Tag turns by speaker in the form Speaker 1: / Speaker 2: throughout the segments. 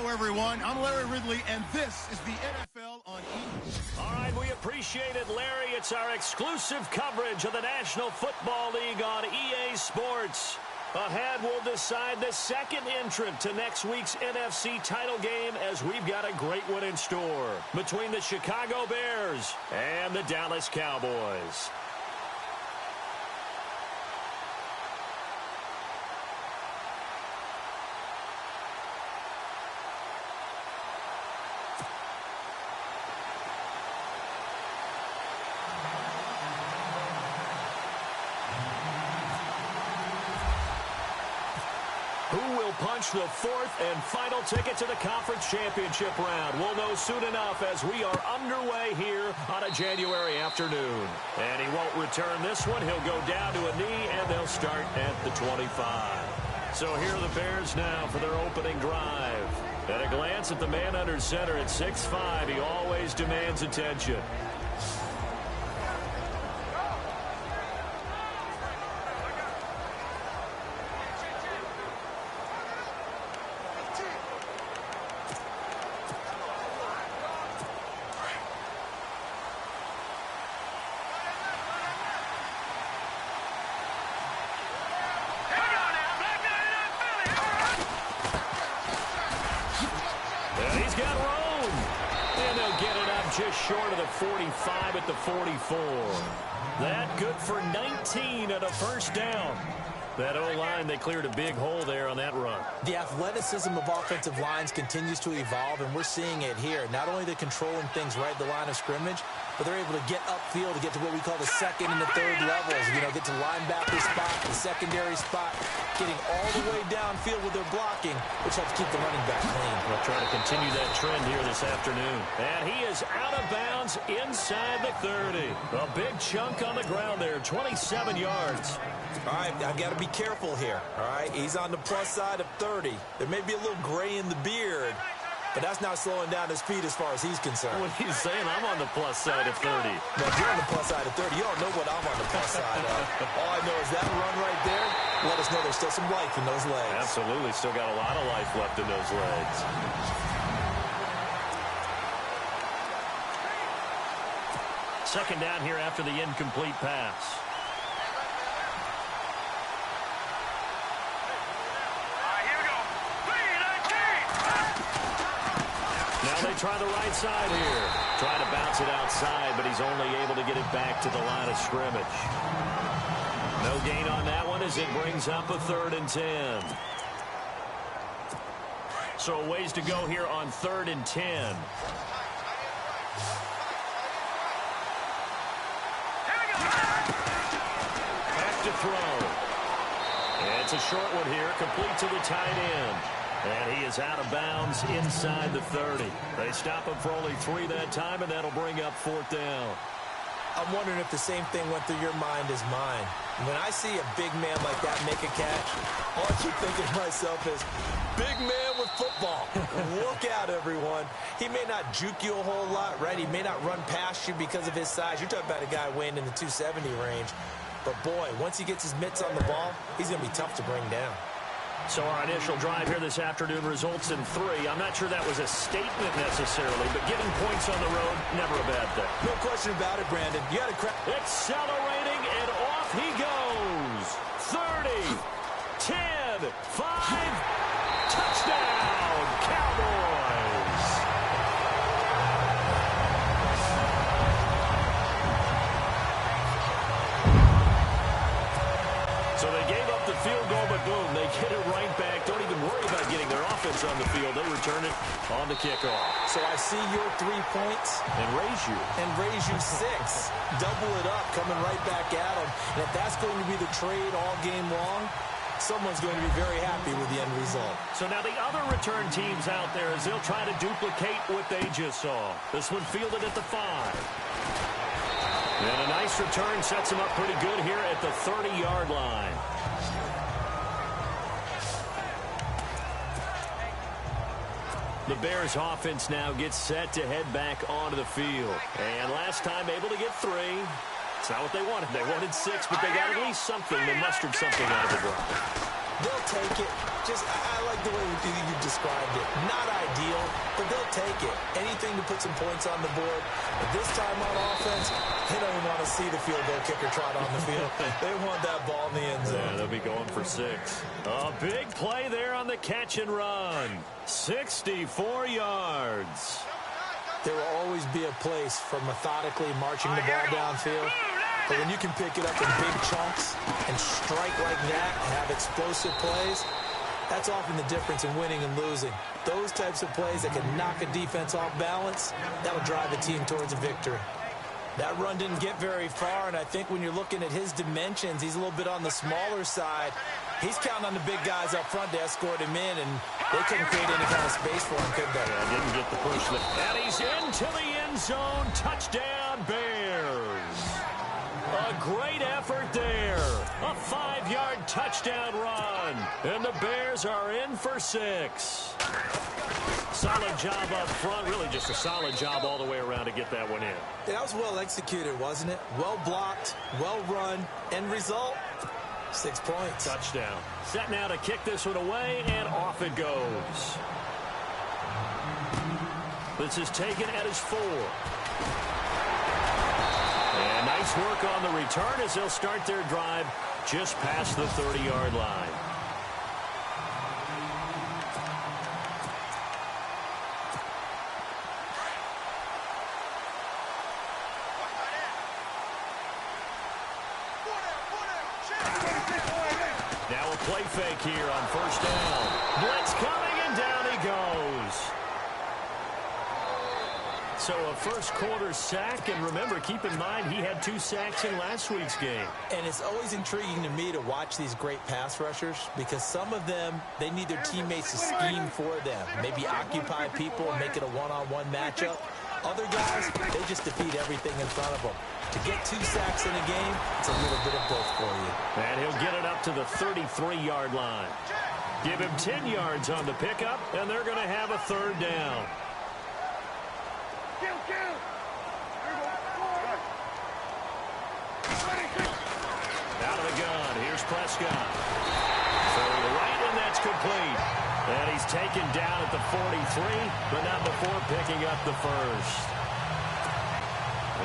Speaker 1: Hello, everyone. I'm Larry Ridley, and this is the NFL on E!
Speaker 2: All right, we appreciate it, Larry. It's our exclusive coverage of the National Football League on EA Sports. Ahead, we'll decide the second entrant to next week's NFC title game as we've got a great one in store between the Chicago Bears and the Dallas Cowboys. Punch the fourth and final ticket to the conference championship round. We'll know soon enough as we are underway here on a January afternoon. And he won't return this one. He'll go down to a knee, and they'll start at the 25. So here are the Bears now for their opening drive. At a glance at the man under center at 6'5", he always demands attention. Just short of the 45 at the 44. That good for 19 and a first down. That O-line, they cleared a big hole there on that run.
Speaker 3: The athleticism of offensive lines continues to evolve, and we're seeing it here. Not only are they controlling things right at the line of scrimmage, but they're able to get upfield to get to what we call the second and the third levels. You know, get to linebacker spot, the secondary spot, getting all the way downfield with their blocking, which helps keep the running back clean.
Speaker 2: We'll try to continue that trend here this afternoon. And he is out of bounds inside the 30. A big chunk on the ground there, 27 yards.
Speaker 3: All right, I've got to be careful here, all right? He's on the plus side of 30. There may be a little gray in the beard, but that's not slowing down his speed as far as he's concerned.
Speaker 2: What he's saying, I'm on the plus side of 30.
Speaker 3: Now, if you're on the plus side of 30, you don't know what I'm on the plus side of. All I know is that run right there, let us know there's still some life in those legs.
Speaker 2: Absolutely, still got a lot of life left in those legs. Second down here after the incomplete pass. They try the right side here. Try to bounce it outside, but he's only able to get it back to the line of scrimmage. No gain on that one as it brings up a 3rd and 10. So a ways to go here on 3rd and 10. Back to throw. And it's a short one here, complete to the tight end. And he is out of bounds inside the 30. They stop him for only 3 that time, and that'll bring up 4th down.
Speaker 3: I'm wondering if the same thing went through your mind as mine. When I see a big man like that make a catch, all I keep thinking to myself is, big man with football. Look out, everyone. He may not juke you a whole lot, right? He may not run past you because of his size. You're talking about a guy weighing in the 270 range. But, boy, once he gets his mitts on the ball, he's going to be tough to bring down.
Speaker 2: So our initial drive here this afternoon results in 3. I'm not sure that was a statement necessarily, but getting points on the road, never a bad thing.
Speaker 3: No question about it, Brandon. You had a
Speaker 2: accelerating, and off he goes. 30, 10, 5, touchdown, Cowboys. So they gave up the field goal, but boom, they get it right back. Don't even worry about getting their offense on the field. They return it on the kickoff.
Speaker 3: So I see your 3 points.
Speaker 2: And raise you.
Speaker 3: And raise you 6. Double it up, coming right back at them. And if that's going to be the trade all game long, someone's going to be very happy with the end result.
Speaker 2: So now the other return teams out there, as they'll try to duplicate what they just saw. This one fielded at the 5. And a nice return sets him up pretty good here at the 30-yard line. The Bears offense now gets set to head back onto the field. And last time able to get 3. It's not what they wanted. They wanted 6, but they got at least something. They mustered something out of the drive.
Speaker 3: They'll take it. I like the way you described it. Not ideal, but they'll take it. Anything to put some points on the board. But this time on offense, they don't even want to see the field goal kicker trot on the field. They want that ball in the end zone.
Speaker 2: Yeah, they'll be going for 6. A big play there on the catch and run. 64 yards.
Speaker 3: There will always be a place for methodically marching the ball downfield. But when you can pick it up in big chunks and strike like that and have explosive plays, that's often the difference in winning and losing. Those types of plays that can knock a defense off balance, that'll drive a team towards a victory. That run didn't get very far, and I think when you're looking at his dimensions, he's a little bit on the smaller side. He's counting on the big guys up front to escort him in, and they couldn't create any kind of space for him, could they?
Speaker 2: Yeah, didn't get the push. And he's into the end zone. Touchdown, Bears. A great effort there. A 5-yard touchdown run. And the Bears are in for 6. Solid job up front. Really just a solid job all the way around to get that one in.
Speaker 3: That was well executed, wasn't it? Well blocked, well run. End result, 6 points.
Speaker 2: Touchdown. Set now to kick this one away, and off it goes. This is taken at his 4. And nice work on the return as they'll start their drive just past the 30-yard line. Now a play fake here on first down. Blitz coming, and down he goes. So a first quarter sack, and remember, keep in mind, he had 2 sacks in last week's game.
Speaker 3: And it's always intriguing to me to watch these great pass rushers because some of them, they need their teammates to scheme for them. Maybe occupy people and make it a one-on-one matchup. Other guys, they just defeat everything in front of them. To get 2 sacks in a game, it's a little bit of both for you.
Speaker 2: And he'll get it up to the 33-yard line. Give him 10 yards on the pickup, and they're going to have a 3rd down. Out of the gun, here's Prescott. Throwing right, and that's complete. And he's taken down at the 43, but not before picking up the first.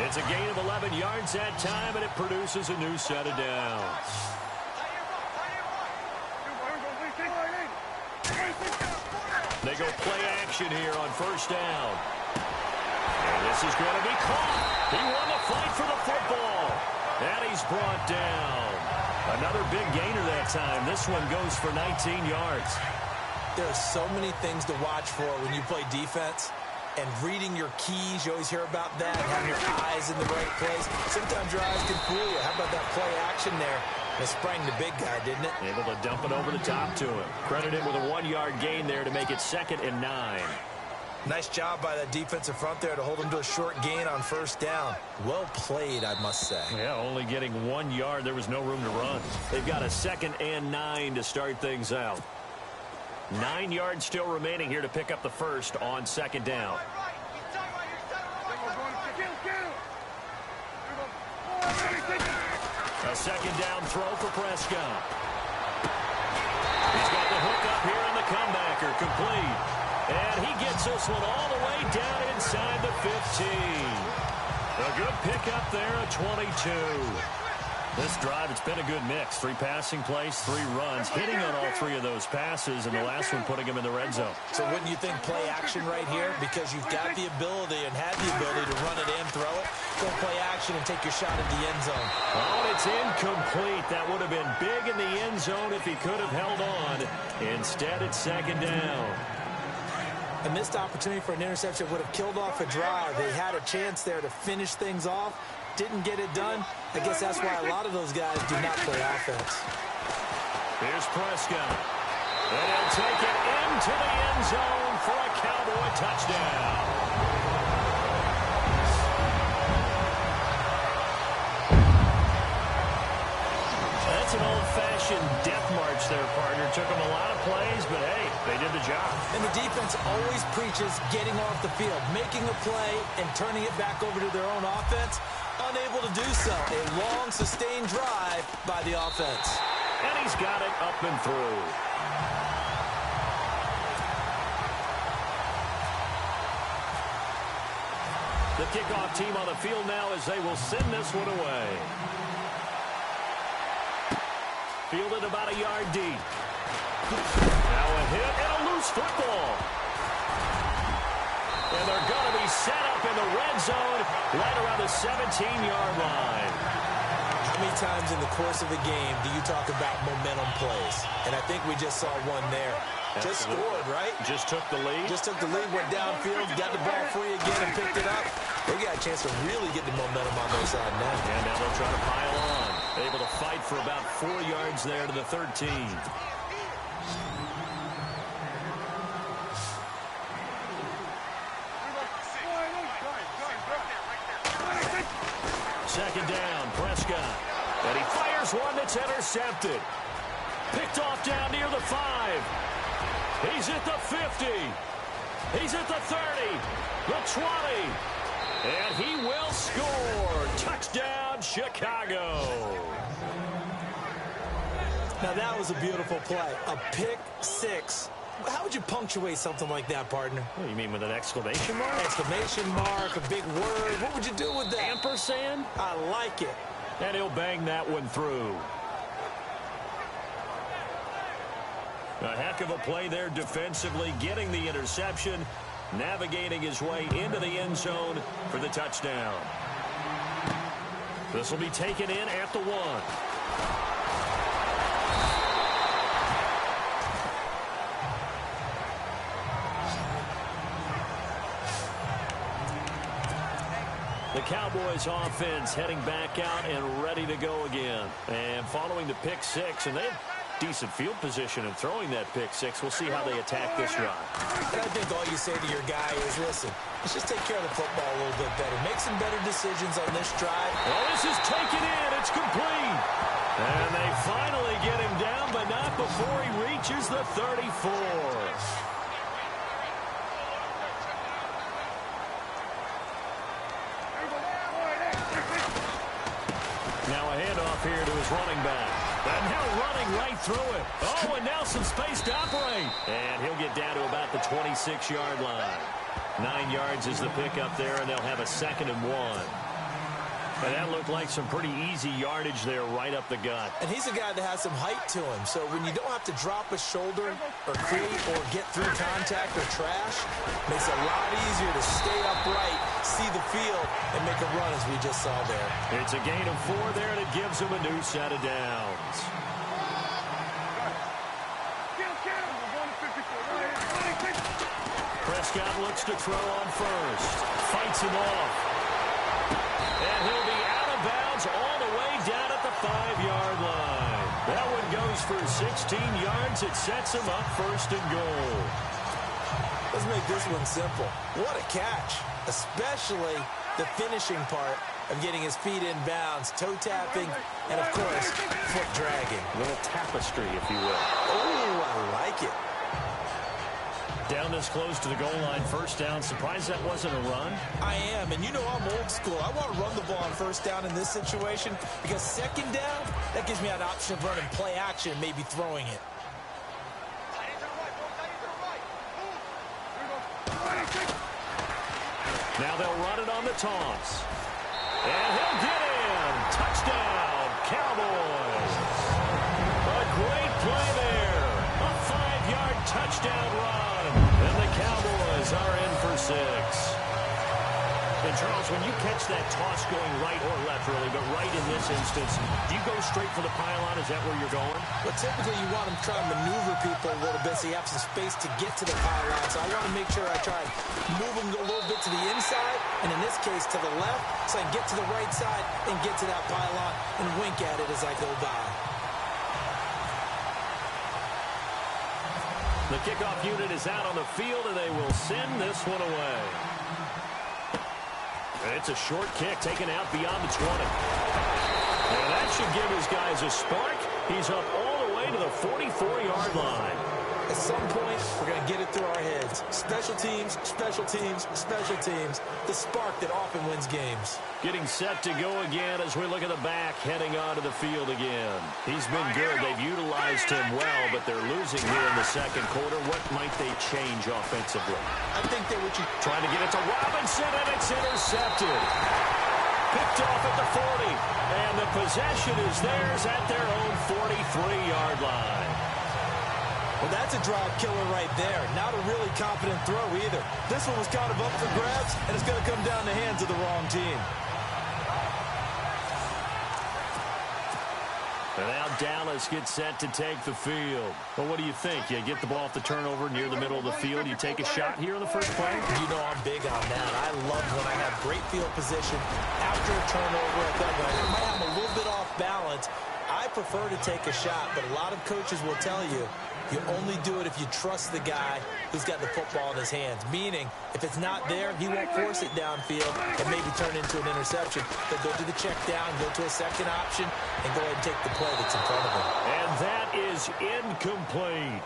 Speaker 2: It's a gain of 11 yards that time, and it produces a new set of downs. They go play action here on first down. And this is going to be caught. He won the fight for the football. And he's brought down. Another big gainer that time. This one goes for 19 yards.
Speaker 3: There are so many things to watch for when you play defense. And reading your keys, you always hear about that. Having your eyes in the right place. Sometimes your eyes can fool you. How about that play action there? It sprang the big guy, didn't it?
Speaker 2: Able to dump it over the top to him. Credit him with a 1-yard gain there to make it 2nd and 9.
Speaker 3: Nice job by that defensive front there to hold him to a short gain on first down. Well played, I must say.
Speaker 2: Yeah, only getting 1 yard. There was no room to run. They've got a 2nd and 9 to start things out. 9 yards still remaining here to pick up the first on 2nd down. A 2nd down throw for Prescott. He's got the hook up here in the comebacker, complete. And he gets this one all the way down inside the 15. A good pickup there, a 22. This drive, it's been a good mix. 3 passing plays, 3 runs, hitting on all 3 of those passes, and the last one putting him in the red zone.
Speaker 3: So wouldn't you think play action right here? Because you've got the ability and had the ability to run it and throw it. Go play action and take your shot at the end zone.
Speaker 2: Oh, it's incomplete. That would have been big in the end zone if he could have held on. Instead, it's 2nd down.
Speaker 3: A missed opportunity for an interception would have killed off a drive. They had a chance there to finish things off. Didn't get it done. I guess that's why a lot of those guys do not play offense.
Speaker 2: Here's Prescott. And he'll take it into the end zone for a Cowboy touchdown. That's an old-fashioned death march there, partner. Took them a lot of plays, but hey, they did the job.
Speaker 3: And the defense always preaches getting off the field, making a play, and turning it back over to their own offense. Unable to do so. A long, sustained drive by the offense.
Speaker 2: and he's got it up and through. The kickoff team on the field now as they will send this one away. Fielded about a yard deep. Now a hit and a loose football. And they're going to be set up in the red zone right around the 17-yard line.
Speaker 3: How many times in the course of a game do you talk about momentum plays? And I think we just saw one there. Just scored, right?
Speaker 2: Just took the lead.
Speaker 3: Just took the lead, went downfield, got the ball free again and picked it up. They got a chance to really get the momentum on their side now.
Speaker 2: And now they'll try to pile on. Able to fight for about 4 yards there to the 13. Second down, Prescott. And he fires one that's intercepted. Picked off down near the 5. He's at the 50. He's at the 30. The 20. And he will score. Touchdown, Chicago.
Speaker 3: Now that was a beautiful play. A pick six. How would you punctuate something like that, partner?
Speaker 2: What, you mean with an exclamation mark?
Speaker 3: Exclamation mark, a big word. What would you do with that?
Speaker 2: Ampersand?
Speaker 3: I like it.
Speaker 2: And he'll bang that one through. A heck of a play there defensively, getting the interception, navigating his way into the end zone for the touchdown. This will be taken in at the 1. The Cowboys offense heading back out and ready to go again. And following the pick 6, and they have decent field position in throwing that pick 6. We'll see how they attack this drive.
Speaker 3: And I think all you say to your guy is, listen, let's just take care of the football a little bit better. Make some better decisions on this drive.
Speaker 2: Well, this is taken in. It's complete. And they finally get him down, but not before he reaches the 34. Now a handoff here to his running back. And now running right through it. Oh, and now some space to operate. And he'll get down to about the 26-yard line. 9 yards is the pickup there, and they'll have a 2nd and 1. And that looked like some pretty easy yardage there right up the gut.
Speaker 3: And he's a guy that has some height to him. So when you don't have to drop a shoulder or create or get through contact or trash, makes it a lot easier to stay upright, see the field, and make a run as we just saw there.
Speaker 2: It's a gain of 4 there, and it gives him a new set of downs. Prescott looks to throw on first. Fights him off. And he'll be out of bounds all the way down at the 5-yard line. That one goes for 16 yards. It sets him up 1st and goal.
Speaker 3: Let's make this one simple. What a catch, especially the finishing part of getting his feet in bounds, toe tapping, and, of course, foot dragging.
Speaker 2: A little tapestry, if you will.
Speaker 3: Oh, I like it.
Speaker 2: Down this close to the goal line, 1st down. Surprised that wasn't a run?
Speaker 3: I am, and you know I'm old school. I want to run the ball on 1st down in this situation because 2nd down, that gives me an option of running play action, maybe throwing it.
Speaker 2: Now they'll run it on the toss. And he'll get in. Touchdown, Cowboys. A great play there. A 5-yard touchdown run. And the Cowboys are in for 6. And, Charles, when you catch that toss going right or left, really, but right in this instance, do you go straight for the pylon? Is that where you're going?
Speaker 3: Well, typically you want to try to maneuver people a little bit so you have some space to get to the pylon. So I want to make sure I try and move them a little bit to the inside, and in this case to the left, so I can get to the right side and get to that pylon and wink at it as I go by.
Speaker 2: The kickoff unit is out on the field, and they will send this one away. And it's a short kick taken out beyond the 20. And that should give his guys a spark. He's up all the way to the 44-yard line.
Speaker 3: At some point, we're going to get it through our heads. Special teams, special teams, special teams. The spark that often wins games.
Speaker 2: Getting set to go again as we look at the back heading onto the field again. He's been good. They've utilized him well, but they're losing here in the second quarter. What might they change offensively?
Speaker 3: I think that what you...
Speaker 2: Trying to get it to Robinson, and it's intercepted. Picked off at the 40, and the possession is theirs at their own 43-yard line.
Speaker 3: Well, that's a drive killer right there. Not a really confident throw either. This one was kind of up for grabs, and it's going to come down the hands of the wrong team.
Speaker 2: And now Dallas gets set to take the field. Well, what do you think? You get the ball off the turnover near the middle of the field. You take a shot here in the first play?
Speaker 3: You know I'm big on that. I love when I have great field position after a turnover. I thought I might have a little bit off balance. I prefer to take a shot, but a lot of coaches will tell you, you only do it if you trust the guy who's got the football in his hands. Meaning, if it's not there, he won't force it downfield and maybe turn into an interception. He'll go to the check down, go to a second option, and go ahead and take the play that's in front of him.
Speaker 2: And that is incomplete.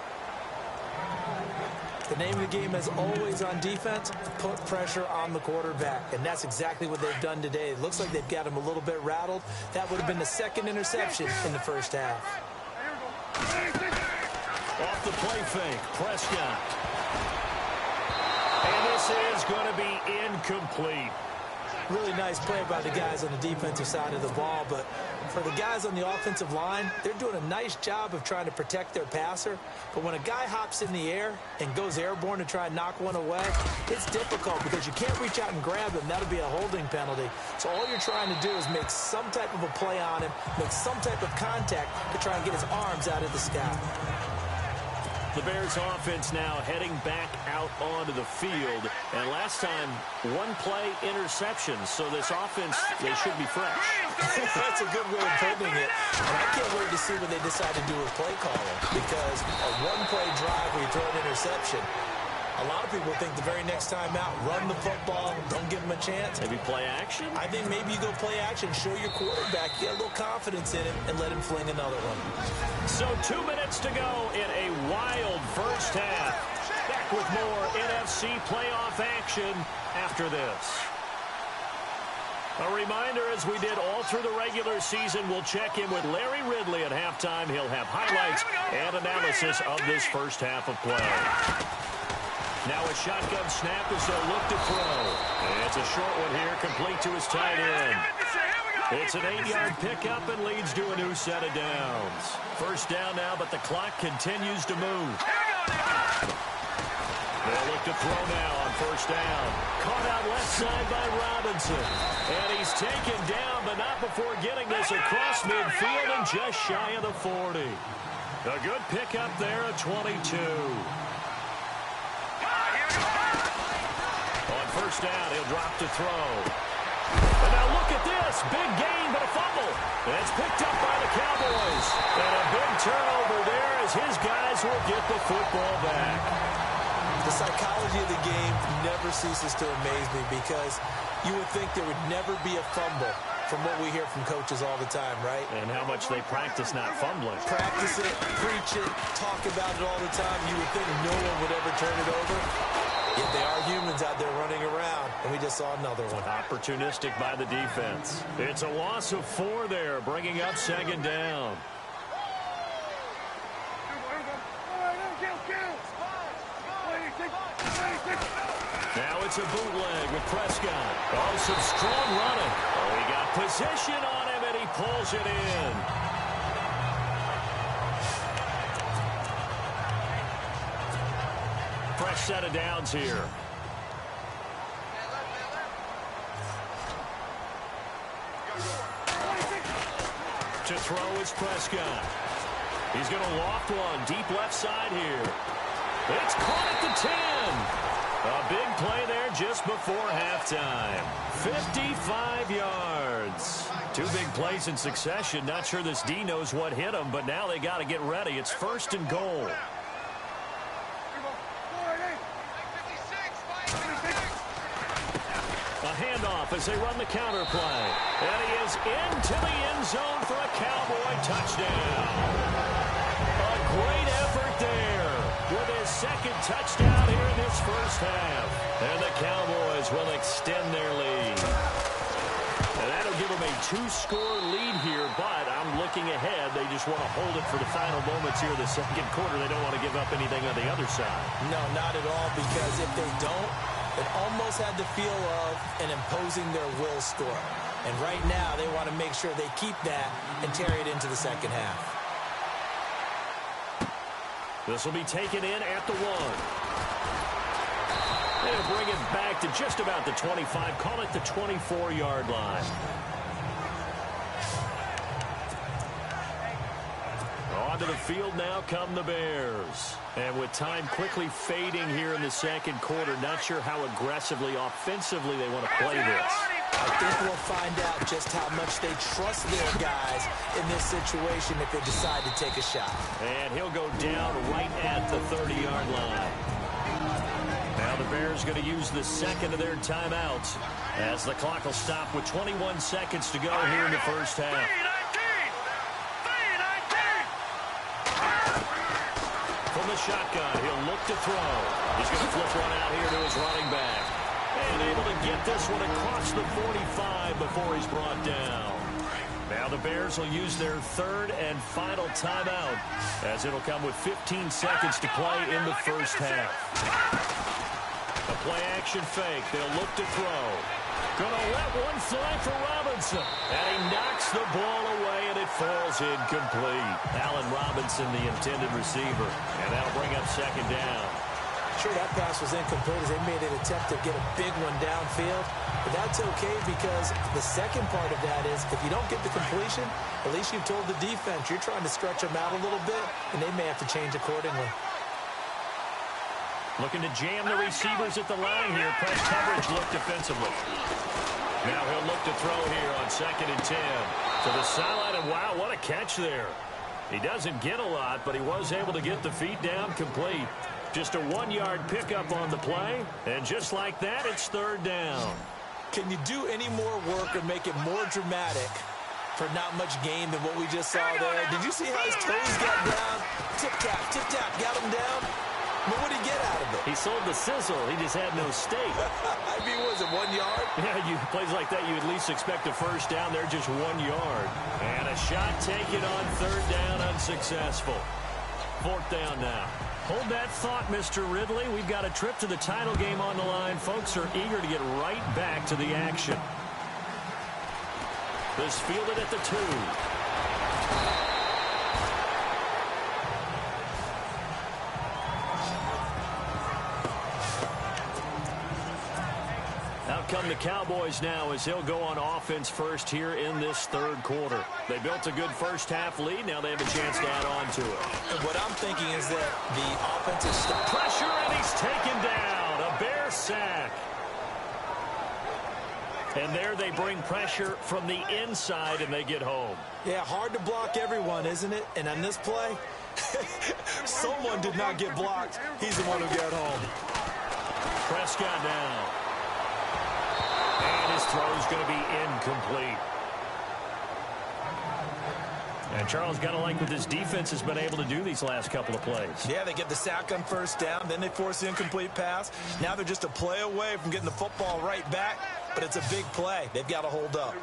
Speaker 3: The name of the game is always on defense, put pressure on the quarterback. And that's exactly what they've done today. It looks like they've got him a little bit rattled. That would have been the second interception in the first half.
Speaker 2: Off the play fake, Prescott. And this is going to be incomplete.
Speaker 3: Really nice play by the guys on the defensive side of the ball, but for the guys on the offensive line, they're doing a nice job of trying to protect their passer. But when a guy hops in the air and goes airborne to try and knock one away, it's difficult because you can't reach out and grab him. That'll be a holding penalty. So all you're trying to do is make some type of a play on him, make some type of contact to try and get his arms out of the sky.
Speaker 2: The Bears offense now heading back out onto the field. And last time, one play interception. So this offense, they should be fresh.
Speaker 3: That's a good way of putting it. And I can't wait to see what they decide to do with play calling. Because a one-play drive where you throw an interception, a lot of people think the very next time out, run the football, don't give them a chance.
Speaker 2: Maybe play action?
Speaker 3: I think maybe you go play action, show your quarterback, get a little confidence in him, and let him fling another one.
Speaker 2: So 2 minutes to go in a wild first half. Back with more NFC playoff action after this. A reminder, as we did all through the regular season, we'll check in with Larry Ridley at halftime. He'll have highlights and analysis of this first half of play. Now a shotgun snap as they'll look to throw. It's a short one here, complete to his tight end. It's an 8-yard pickup and leads to a new set of downs. First down now, but the clock continues to move. They'll look to throw now on first down. Caught out left side by Robinson. And he's taken down, but not before getting this across midfield and just shy of the 40. A good pickup there at 22. On first down, he'll drop to throw. And now look at this. Big gain, but a fumble. And it's picked up by the Cowboys. And a big turnover there as his guys will get the football back.
Speaker 3: The psychology of the game never ceases to amaze me because you would think there would never be a fumble from what we hear from coaches all the time, right?
Speaker 2: And how much they practice not fumbling.
Speaker 3: Practice it, preach it, talk about it all the time. You would think no one would ever turn it over. Yet they are humans out there running around, and we just saw another one.
Speaker 2: Opportunistic by the defense. It's a loss of 4 there, bringing up second down. Now it's a bootleg with Prescott. Oh, some strong running. Oh, he got position on him, and he pulls it in. Fresh set of downs here. To throw is Prescott. He's going to loft one deep left side here. It's caught at the 10. A big play there just before halftime. 55 yards. 2 big plays in succession. Not sure this D knows what hit him, but now they got to get ready. It's first and goal. A handoff as they run the counter play. And he is into the end zone for a Cowboy touchdown. A great effort there. second touchdown here in this first half. And the Cowboys will extend their lead. And that'll give them a 2-score lead here, but I'm looking ahead. They just want to hold it for the final moments here in the second quarter. They don't want to give up anything on the other side.
Speaker 3: No, not at all, because if they don't, it almost had the feel of an imposing their will score. And right now, they want to make sure they keep that and carry it into the second half.
Speaker 2: This will be taken in at the 1. They'll bring it back to just about the 25. Call it the 24-yard line. Onto the field now come the Bears. And with time quickly fading here in the second quarter, not sure how aggressively, offensively they want to play this.
Speaker 3: I think we'll find out just how much they trust their guys in this situation if they decide to take a shot.
Speaker 2: And he'll go down right at the 30-yard line. Now the Bears going to use the second of their timeouts as the clock will stop with 21 seconds to go here in the first half. From the shotgun, he'll look to throw. He's going to flip one out here to his running back. And able to get this one across the 45 before he's brought down. Now the Bears will use their third and final timeout as it'll come with 15 seconds to play in the first half. A play-action fake. They'll look to throw. Gonna let one fly for Robinson. And he knocks the ball away, and it falls incomplete. Allen Robinson, the intended receiver. And that'll bring up second down.
Speaker 3: Sure, that pass was incomplete as they made an attempt to get a big one downfield. But that's okay because the second part of that is if you don't get the completion, at least you've told the defense you're trying to stretch them out a little bit, and they may have to change accordingly.
Speaker 2: Looking to jam the receivers at the line here. Press coverage look defensively. Now he'll look to throw here on 2nd and 10. To the sideline, and wow, what a catch there. He doesn't get a lot, but he was able to get the feet down complete. Just a 1-yard pickup on the play, and just like that, it's third down.
Speaker 3: Can you do any more work or make it more dramatic for not much gain than what we just saw there? Did you see how his toes got down? Tip-tap, got him down. But what did he get out of it?
Speaker 2: He sold the sizzle. He just had no steak.
Speaker 3: I mean, was it 1 yard?
Speaker 2: Yeah, plays like that, you at least expect a first down. They're just 1 yard. And a shot taken on third down, unsuccessful. Fourth down now. Hold that thought, Mr. Ridley. We've got a trip to the title game on the line. Folks are eager to get right back to the action. This fielded at the 2. Out come the Cowboys now as they'll go on offense first here in this third quarter. They built a good first half lead. Now they have a chance to add on to it.
Speaker 3: And what I'm thinking is that the offensive stop.
Speaker 2: Pressure, and he's taken down. A Bear sack. And there they bring pressure from the inside, and they get home.
Speaker 3: Yeah, hard to block everyone, isn't it? And on this play, someone did not get blocked. He's the one who got home.
Speaker 2: Prescott now. And his throw is going to be incomplete. And Charles, got to like what this defense has been able to do these last couple of plays.
Speaker 3: Yeah, they get the sack on first down, then they force the incomplete pass. Now they're just a play away from getting the football right back, but it's a big play. They've got to hold up.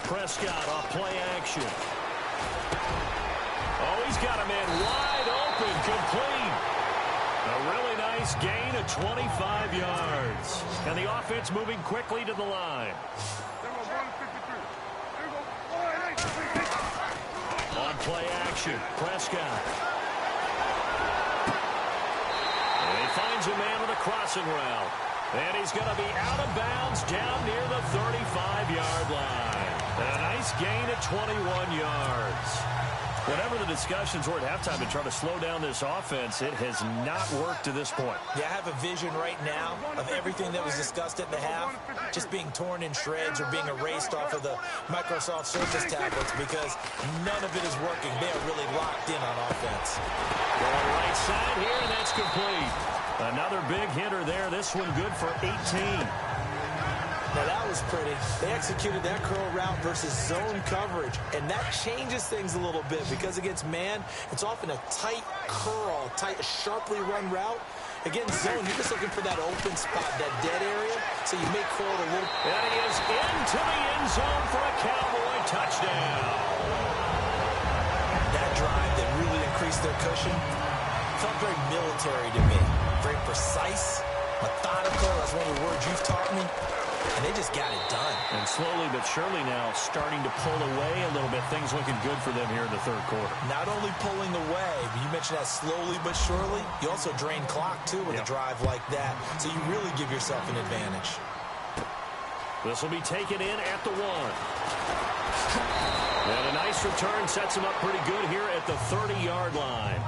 Speaker 2: Prescott off play action. Oh, he's got a man wide open, complete. A really nice gain of 25 yards. And the offense moving quickly to the line. On play action, Prescott. And he finds a man with a crossing route. And he's going to be out of bounds down near the 35-yard line. And a nice gain of 21 yards. Whatever the discussions were at halftime to try to slow down this offense, it has not worked to this point.
Speaker 3: Yeah, I have a vision right now of everything that was discussed at the half just being torn in shreds or being erased off of the Microsoft Surface tablets because none of it is working. They are really locked in on offense.
Speaker 2: Going right side here, and that's complete. Another big hitter there. This one good for 18.
Speaker 3: Now that was pretty. They executed that curl route versus zone coverage, and that changes things a little bit because against man, it's often a tight curl, sharply run route. Against zone, you're just looking for that open spot, that dead area, so you may curl it a little.
Speaker 2: And he is into the end zone for a Cowboy touchdown.
Speaker 3: That drive that really increased their cushion felt very military to me. Very precise, methodical. That's one of the words you've taught me. And they just got it done.
Speaker 2: And slowly but surely now starting to pull away a little bit. Things looking good for them here in the third quarter.
Speaker 3: Not only pulling away, but you mentioned that slowly but surely. You also drain clock, too, with a drive like that. So you really give yourself an advantage.
Speaker 2: This will be taken in at the 1. And a nice return sets him up pretty good here at the 30-yard line.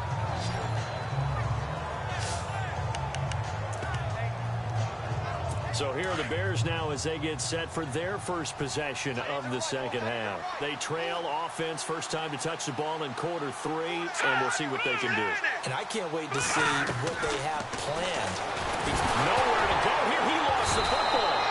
Speaker 2: So here are the Bears now as they get set for their first possession of the second half. They trail offense, first time to touch the ball in quarter 3, and we'll see what they can do.
Speaker 3: And I can't wait to see what they have planned.
Speaker 2: Nowhere to go here. He lost the football.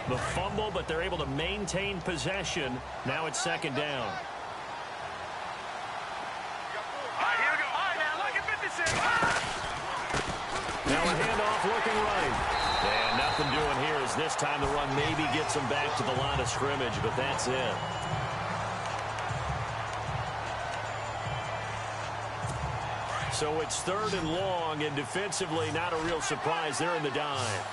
Speaker 2: The fumble, but they're able to maintain possession. Now it's second down. Now a handoff looking right. And nothing doing here as this time the run maybe gets them back to the line of scrimmage, but that's it. So it's 3rd and long, and defensively not a real surprise. They're in the dime.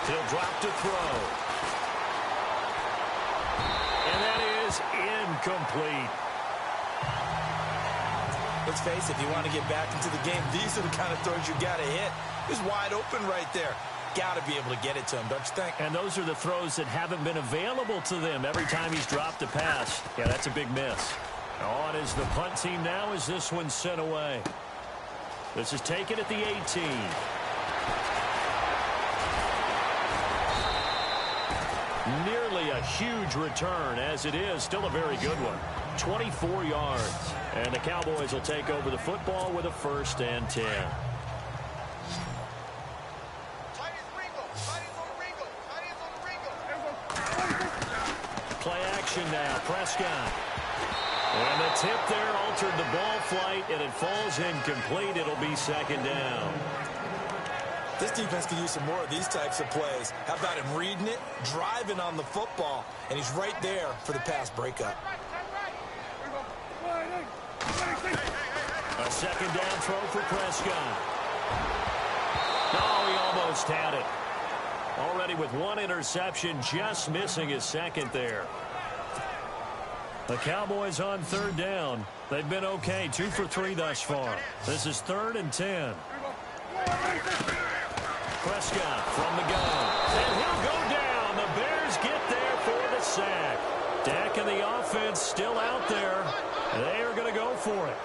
Speaker 2: He'll drop to throw. And that is incomplete.
Speaker 3: Let's face it, if you want to get back into the game, these are the kind of throws you got to hit. He's wide open right there. Got to be able to get it to him, don't you think?
Speaker 2: And those are the throws that haven't been available to them every time he's dropped a pass. Yeah, that's a big miss. On is the punt team now as this one's sent away. This is taken at the 18. Nearly a huge return, as it is still a very good one. 24 yards. And the Cowboys will take over the football with a 1st and 10. Play action now. Prescott. And the tip there altered the ball flight, and it falls incomplete. It'll be second down.
Speaker 3: This defense can use some more of these types of plays. How about him reading it, driving on the football, and he's right there for the pass breakup.
Speaker 2: A second down throw for Prescott. Oh, he almost had it. Already with 1 interception, just missing his second there. The Cowboys on 3rd down. They've been okay, 2 for 3 thus far. This is 3rd and 10. Prescott from the gun. And he'll go down. The Bears get there for the sack. DaK and the offense still out there. They are going to go for it.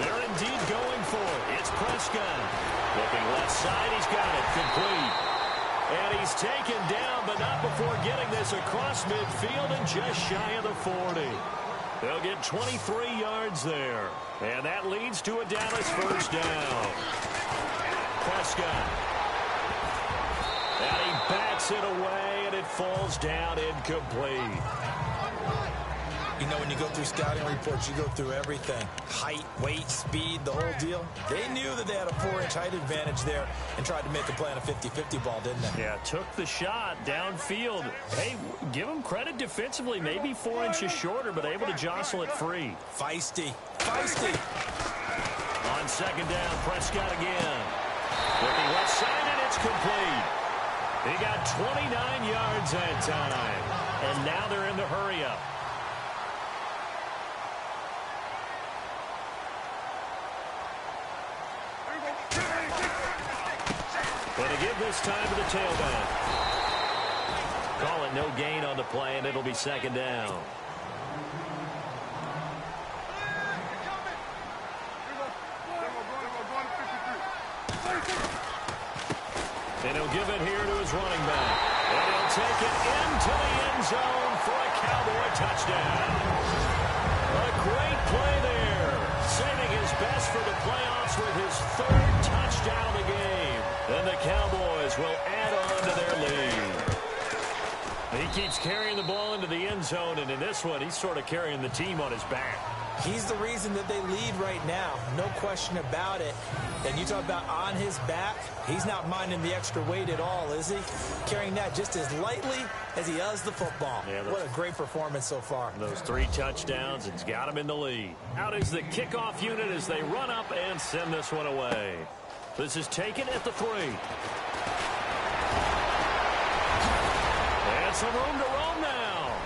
Speaker 2: They're indeed going for it. It's Prescott. Looking left side. He's got it. Complete. And he's taken down, but not before getting this across midfield and just shy of the 40. They'll get 23 yards there. And that leads to a Dallas 1st down. Prescott. And he bats it away, and it falls down incomplete.
Speaker 3: You know, when you go through scouting reports, you go through everything. Height, weight, speed, the whole deal. They knew that they had a 4-inch height advantage there and tried to make a play on a 50-50 ball, didn't they?
Speaker 2: Yeah, took the shot downfield. Hey, give them credit defensively. Maybe 4 inches shorter, but able to jostle it free.
Speaker 3: Feisty. Feisty.
Speaker 2: On second down, Prescott again. Looking left side, and it's complete. He got 29 yards that time. And now they're in the hurry-up. But to give this time to the tailback. Call it no gain on the play, and it'll be second down. And he'll give it here to his running back. And he'll take it into the end zone for a Cowboy touchdown. A great play there. Saving his best for the playoffs with his third touchdown of the game. And the Cowboys will add on to their lead. He keeps carrying the ball into the end zone, and in this one, he's sort of carrying the team on his back.
Speaker 3: He's the reason that they lead right now. No question about it. And you talk about on his back, he's not minding the extra weight at all, is he? Carrying that just as lightly as he does the football. Yeah, what a great performance so far.
Speaker 2: Those 3 touchdowns, it's got him in the lead. Out is the kickoff unit as they run up and send this one away. This is taken at the 3. And some room to roam now.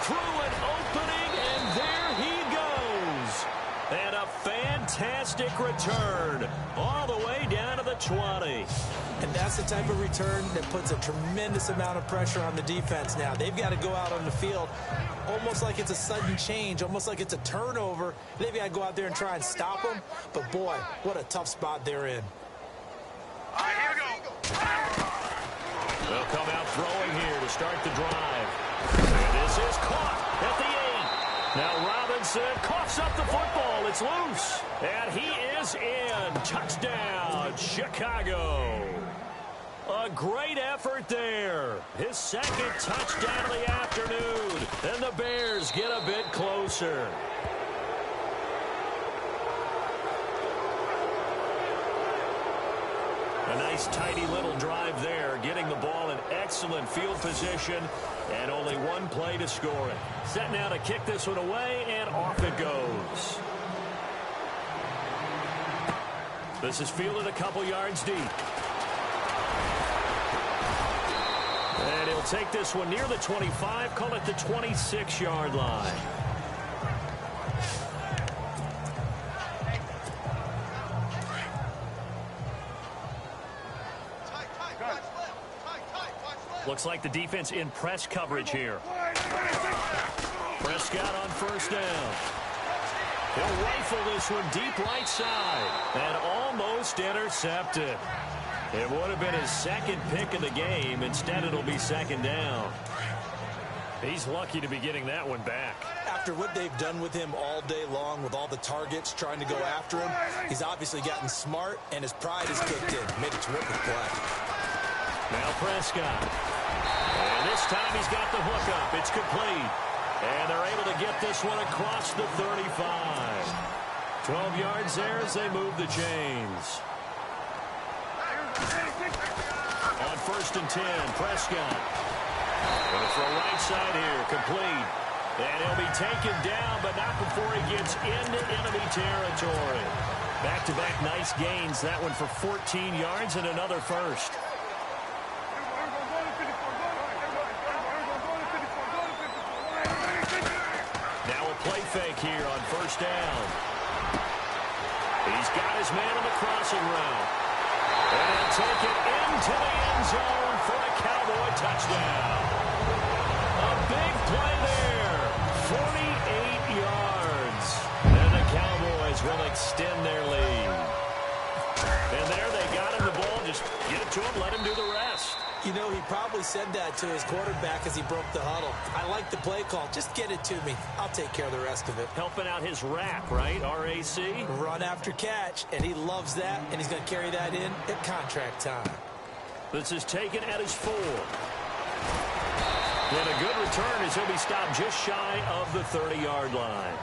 Speaker 2: Through an opening, and there he goes. And a fantastic return all the way down to the 20.
Speaker 3: And that's the type of return that puts a tremendous amount of pressure on the defense now. They've got to go out on the field almost like it's a sudden change, almost like it's a turnover. They've got to go out there and try and stop them. But, boy, what a tough spot they're in.
Speaker 1: All right, here we go.
Speaker 2: They'll come out throwing here to start the drive. And this is caught at the 8. Now Robinson coughs up the football. It's loose. And he is in. Touchdown, Chicago. A great effort there. His second touchdown of the afternoon. And the Bears get a bit closer. A nice, tidy little drive there, getting the ball in excellent field position, and only one play to score it. Set now to kick this one away, and off it goes. This is fielded a couple yards deep. And he'll take this one near the 25, call it the 26-yard line. Looks like the defense in press coverage here. Prescott on first down. He'll rifle this one deep right side and almost intercepted. It would have been his second pick of the game. Instead, it'll be second down. He's lucky to be getting that one back.
Speaker 3: After what they've done with him all day long with all the targets trying to go after him, he's obviously gotten smart, and his pride has kicked in. Made a terrific play.
Speaker 2: Now Prescott. And this time he's got the hook up. It's complete. And they're able to get this one across the 35. 12 yards there as they move the chains. On first and 10, Prescott. Going to throw right side here, complete. And he'll be taken down, but not before he gets into enemy territory. Back-to-back nice gains. That one for 14 yards and another first. Now a play fake here on first down. He's got his man on the crossing route. And he'll take it into the end zone for a Cowboy touchdown. A big play there. 48 yards. And the Cowboys will extend their lead. And there they got him the ball. Just get it to him, let him do the rest.
Speaker 3: You know, he probably said that to his quarterback as he broke the huddle. I like the play call. Just get it to me. I'll take care of the rest of it.
Speaker 2: Helping out his RAC, right? R-A-C?
Speaker 3: Run after catch, and he loves that, and he's going to carry that in at contract time.
Speaker 2: This is taken at his 4. And a good return as he'll be stopped just shy of the 30-yard line.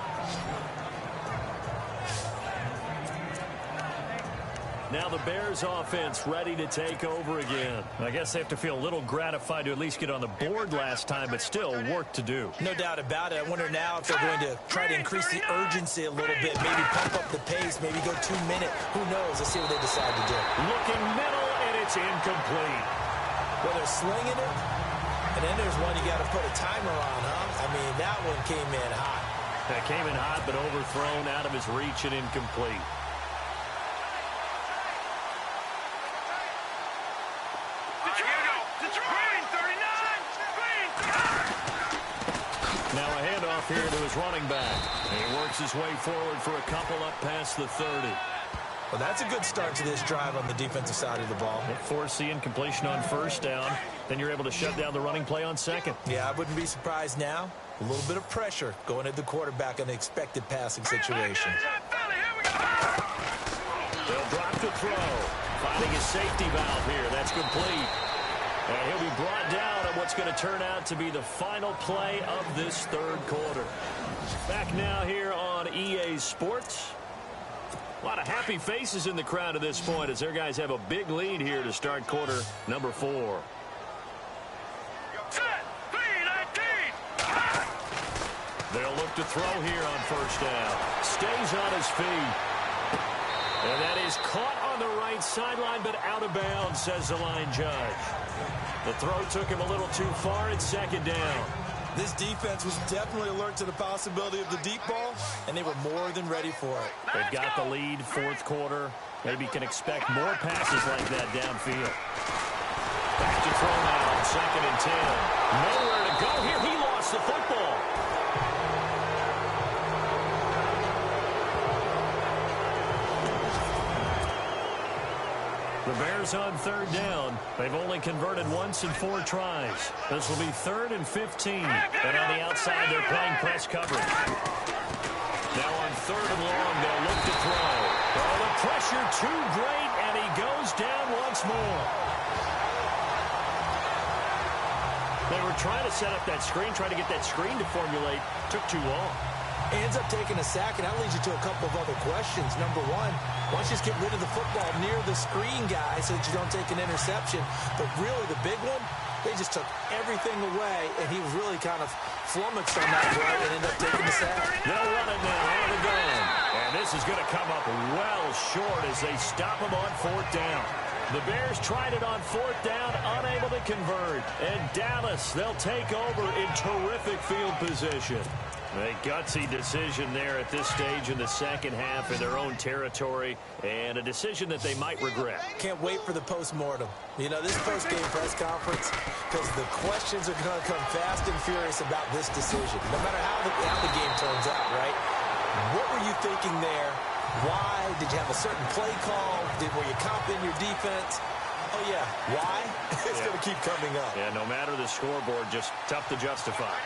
Speaker 2: Now the Bears offense ready to take over again. I guess they have to feel a little gratified to at least get on the board last time, but still work to do.
Speaker 3: No doubt about it. I wonder now if they're going to try to increase the urgency a little bit, maybe pump up the pace, maybe go 2-minute. Who knows? Let's see what they decide to do.
Speaker 2: Looking middle, and it's incomplete.
Speaker 3: Well, they're slinging it, and then there's one you got to put a timer on, huh? I mean, that one came in hot.
Speaker 2: That came in hot, but overthrown out of his reach and incomplete. Now a handoff here to his running back. He works his way forward for a couple up past the 30.
Speaker 3: Well, that's a good start to this drive on the defensive side of the ball.
Speaker 2: Force the incompletion on first down. Then you're able to shut down the running play on second.
Speaker 3: Yeah, I wouldn't be surprised now. A little bit of pressure going at the quarterback in an expected passing situation.
Speaker 2: They'll drop to throw. Finding his safety valve here. That's complete. And he'll be brought down at what's going to turn out to be the final play of this third quarter. Back now here on EA Sports. A lot of happy faces in the crowd at this point as their guys have a big lead here to start quarter number 4. They'll look to throw here on first down. Stays on his feet. And that is caught on the right sideline, but out of bounds, says the line judge. The throw took him a little too far at second down.
Speaker 3: This defense was definitely alert to the possibility of the deep ball, and they were more than ready for it.
Speaker 2: They've got the lead, fourth quarter. Maybe can expect more passes like that downfield. Back to throw now on second and 10. Nowhere to go here. He lost the football. The Bears on third down. They've only converted once in 4 tries. This will be 3rd and 15. And on the outside, they're playing press coverage. Now on 3rd and long, they'll look to throw. Oh, the pressure too great, and he goes down once more. They were trying to set up that screen, trying to get that screen to formulate. Took too long.
Speaker 3: He ends up taking a sack, and that leads you to a couple of other questions. Number one, why don't you just get rid of the football near the screen guy so that you don't take an interception? But really, the big one, they just took everything away, and he was really kind of flummoxed on that play and ended up taking the sack.
Speaker 2: They'll run it now out of the gun. And this is going to come up well short as they stop him on 4th down. The Bears tried it on 4th down, unable to convert. And Dallas, they'll take over in terrific field position. A gutsy decision there at this stage in the second half in their own territory, and a decision that they might regret.
Speaker 3: Can't wait for the post-mortem. You know, this post-game press conference, because the questions are going to come fast and furious about this decision, no matter how the game turns out, right? What were you thinking there? Why? Did you have a certain play call? Were you confident in your defense? Oh, yeah. Why? It's going to keep coming up.
Speaker 2: Yeah, no matter the scoreboard, just tough to justify.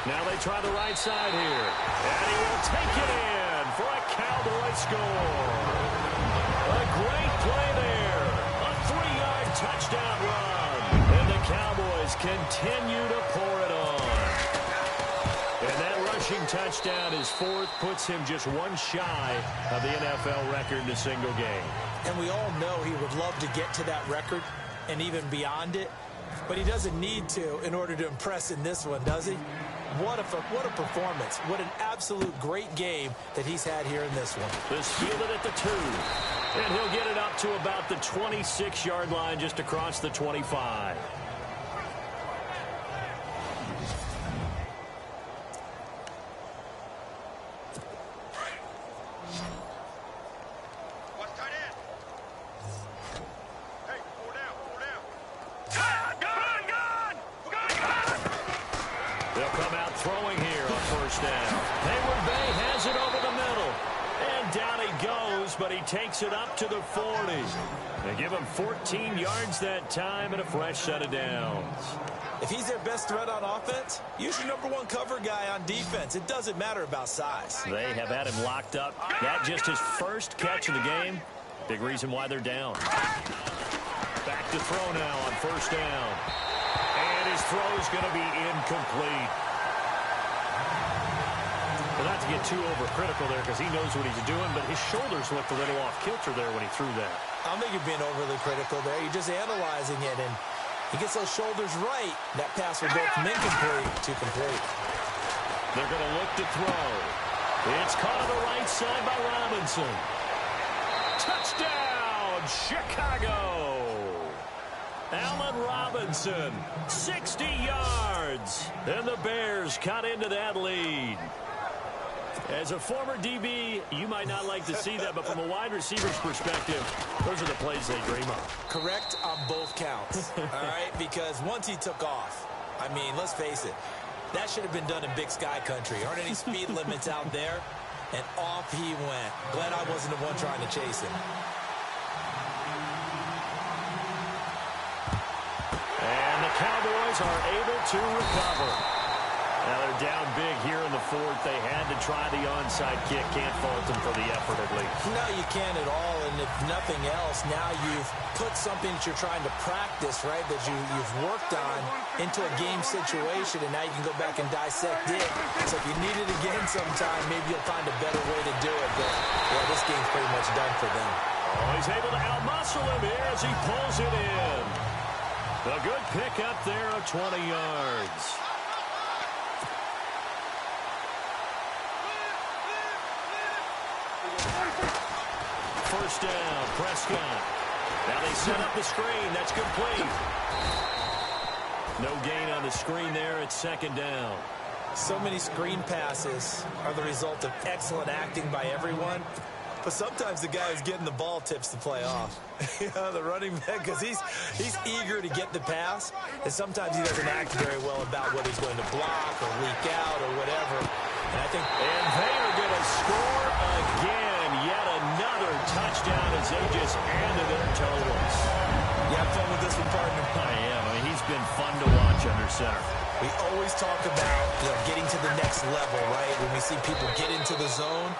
Speaker 2: Now they try the right side here. And he will take it in for a Cowboy score. A great play there. A 3-yard touchdown run. And the Cowboys continue to pour it on. And that rushing touchdown is 4th, puts him just one shy of the NFL record in a single game.
Speaker 3: And we all know he would love to get to that record and even beyond it. But he doesn't need to in order to impress in this one, does he? What a performance. What an absolute great game that he's had here in this one.
Speaker 2: This fielded at the 2. And he'll get it up to about the 26-yard line just across the 25. But he takes it up to the 40. They give him 14 yards that time and a fresh set of downs.
Speaker 3: If he's their best threat on offense, use your #1 cover guy on defense. It doesn't matter about size.
Speaker 2: They have had him locked up. That just his first catch of the game. Big reason why they're down. Back to throw now on first down. And his throw is going to be incomplete. Well, not to get too overcritical there because he knows what he's doing, but his shoulders looked a little off kilter there when he threw that.
Speaker 3: I don't think you're being overly critical there. You're just analyzing it, and he gets those shoulders right. That pass will go from incomplete to complete.
Speaker 2: They're going to look to throw. It's caught on the right side by Robinson. Touchdown, Chicago! Allen Robinson, 60 yards. And the Bears cut into that lead. As a former DB, you might not like to see that, but from a wide receiver's perspective, those are the plays they dream of.
Speaker 3: Correct on both counts, all right? Because once he took off, I mean, let's face it, that should have been done in Big Sky country. Aren't any speed limits out there? And off he went. Glad I wasn't the one trying to chase him.
Speaker 2: And the Cowboys are able to recover. Now they're down big here in the fourth. They had to try the onside kick. Can't fault them for the effort at least.
Speaker 3: No, you can't at all. And if nothing else, now you've put something that you're trying to practice, right, that you've worked on into a game situation, and now you can go back and dissect it. So if you need it again sometime, maybe you'll find a better way to do it. But, yeah, this game's pretty much done for them.
Speaker 2: Oh, he's able to outmuscle him here as he pulls it in. A good pick up there of 20 yards. First down, Prescott. Now they set up the screen. That's complete. No gain on the screen there. It's second down.
Speaker 3: So many screen passes are the result of excellent acting by everyone. But sometimes the guy who's getting the ball tips the play off. You know, the running back, because he's eager to get the pass, and sometimes he doesn't act very well about what he's going to block or leak out or whatever. And I think...
Speaker 2: And they are going to score again. Yet another touchdown as they just added their totals.
Speaker 3: You have fun with this one, partner?
Speaker 2: I am. I mean, he's been fun to watch under center.
Speaker 3: We always talk about, getting to the next level, right? When we see people get into the zone,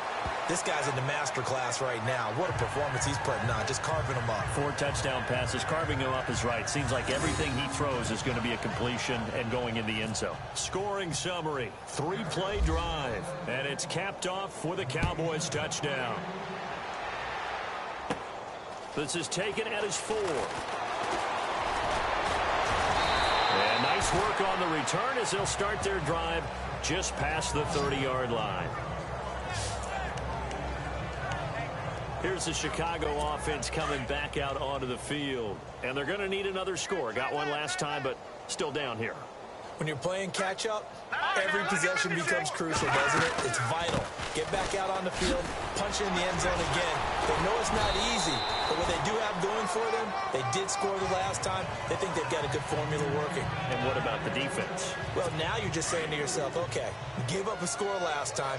Speaker 3: this guy's in the master class right now. What a performance he's putting on, just carving them up.
Speaker 2: 4 touchdown passes. Carving them up is right. Seems like everything he throws is going to be a completion and going in the end zone. Scoring summary, 3-play drive, and it's capped off with a Cowboys touchdown. This is taken at his 4. And nice work on the return as they'll start their drive just past the 30-yard line. Here's the Chicago offense coming back out onto the field. And they're going to need another score. Got one last time, but still down here.
Speaker 3: When you're playing catch-up, every possession becomes crucial, doesn't it? It's vital. Get back out on the field, punch in the end zone again. They know it's not easy, but what they do have going for them, they did score the last time. They think they've got a good formula working.
Speaker 2: And what about the defense?
Speaker 3: Well, now you're just saying to yourself, okay, give up a score last time.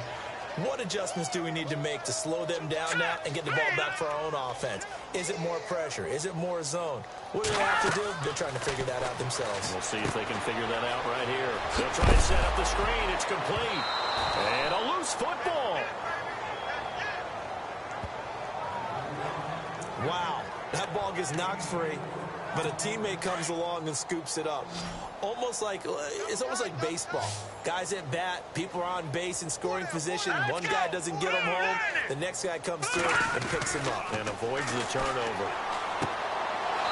Speaker 3: What adjustments do we need to make to slow them down now and get the ball back for our own offense? Is it more pressure? Is it more zone? What do they have to do? They're trying to figure that out themselves.
Speaker 2: We'll see if they can figure that out right here. They'll try to set up the screen. It's complete. And a loose football.
Speaker 3: Wow, that ball gets knocked free, but a teammate comes along and scoops it up. It's almost like baseball. Guys at bat, people are on base in scoring position. One guy doesn't get him home. The next guy comes through and picks him up.
Speaker 2: And avoids the turnover.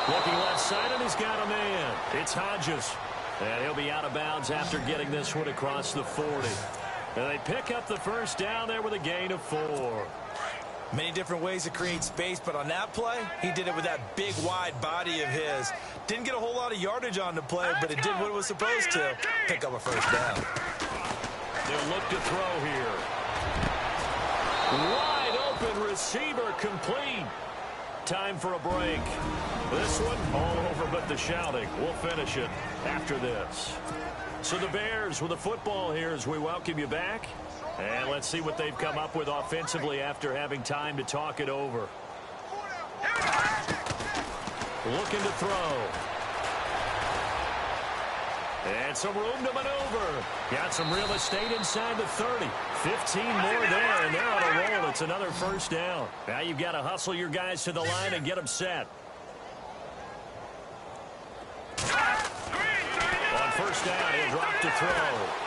Speaker 2: Looking left side, and he's got a man. It's Hodges. And he'll be out of bounds after getting this one across the 40. And they pick up the first down there with a gain of 4.
Speaker 3: Many different ways to create space, but on that play, he did it with that big, wide body of his. Didn't get a whole lot of yardage on the play, but it did what it was supposed to. Pick up a first down.
Speaker 2: They'll look to throw here. Wide open receiver complete. Time for a break. This one all over but the shouting. We'll finish it after this. So the Bears with the football here as we welcome you back. And let's see what they've come up with offensively after having time to talk it over. Looking to throw. And some room to maneuver. Got some real estate inside the 30. 15 more there, and they're on a roll. It's another first down. Now you've got to hustle your guys to the line and get them set. On first down, he'll drop to throw.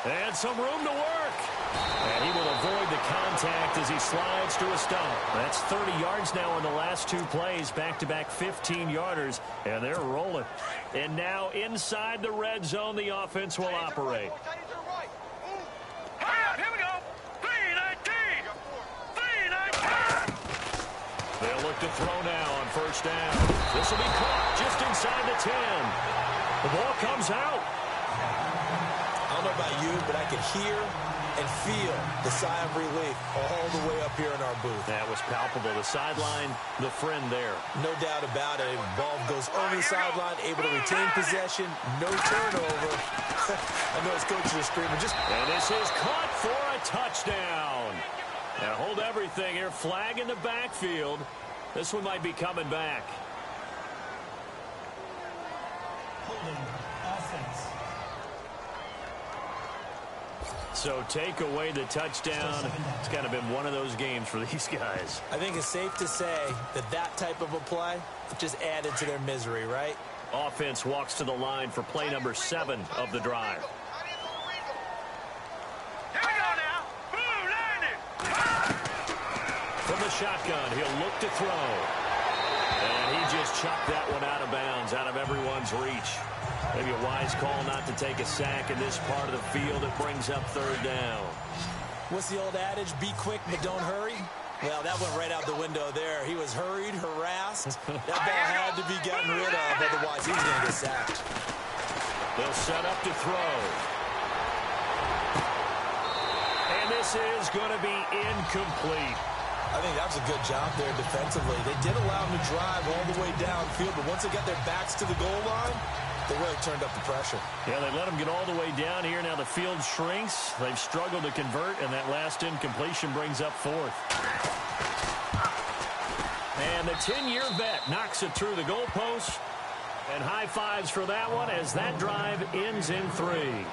Speaker 2: And some room to work. And he will avoid the contact as he slides to a stop. That's 30 yards now in the last 2 plays. Back-to-back 15-yarders. And they're rolling. And now inside the red zone, the offense will operate. They'll look to throw now on first down. This will be caught just inside the 10. The ball comes out.
Speaker 3: don't know about you, but I could hear and feel the sigh of relief all the way up here in our booth.
Speaker 2: That was palpable. The sideline, the friend there.
Speaker 3: No doubt about it. Ball goes over the sideline, able to retain possession, no turnover. I know his coaches are screaming.
Speaker 2: And this is caught for a touchdown. Now hold everything here. Flag in the backfield. This one might be coming back.
Speaker 4: Holding offense.
Speaker 2: So take away the touchdown. It's kind of been one of those games for these guys.
Speaker 3: I think it's safe to say that type of a play just added to their misery, right?
Speaker 2: Offense walks to the line for play number 7 of the drive.
Speaker 5: Here we go now. Boom, landing.
Speaker 2: From the shotgun, he'll look to throw. And he just chucked that one out of bounds, out of everyone's reach. Maybe a wise call not to take a sack in this part of the field. It brings up 3rd down.
Speaker 3: What's the old adage? Be quick, but don't hurry. Well, that went right out the window there. He was hurried, harassed. That ball had to be gotten rid of, otherwise he's going to get sacked.
Speaker 2: They'll set up to throw. And this is going to be incomplete.
Speaker 3: I think that was a good job there defensively. They did allow him to drive all the way downfield, but once they got their backs to the goal line, they really turned up the pressure.
Speaker 2: Yeah, they let them get all the way down here. Now the field shrinks. They've struggled to convert, and that last incompletion brings up 4th. And the 10-year vet knocks it through the goalpost. And high fives for that one as that drive ends in 3.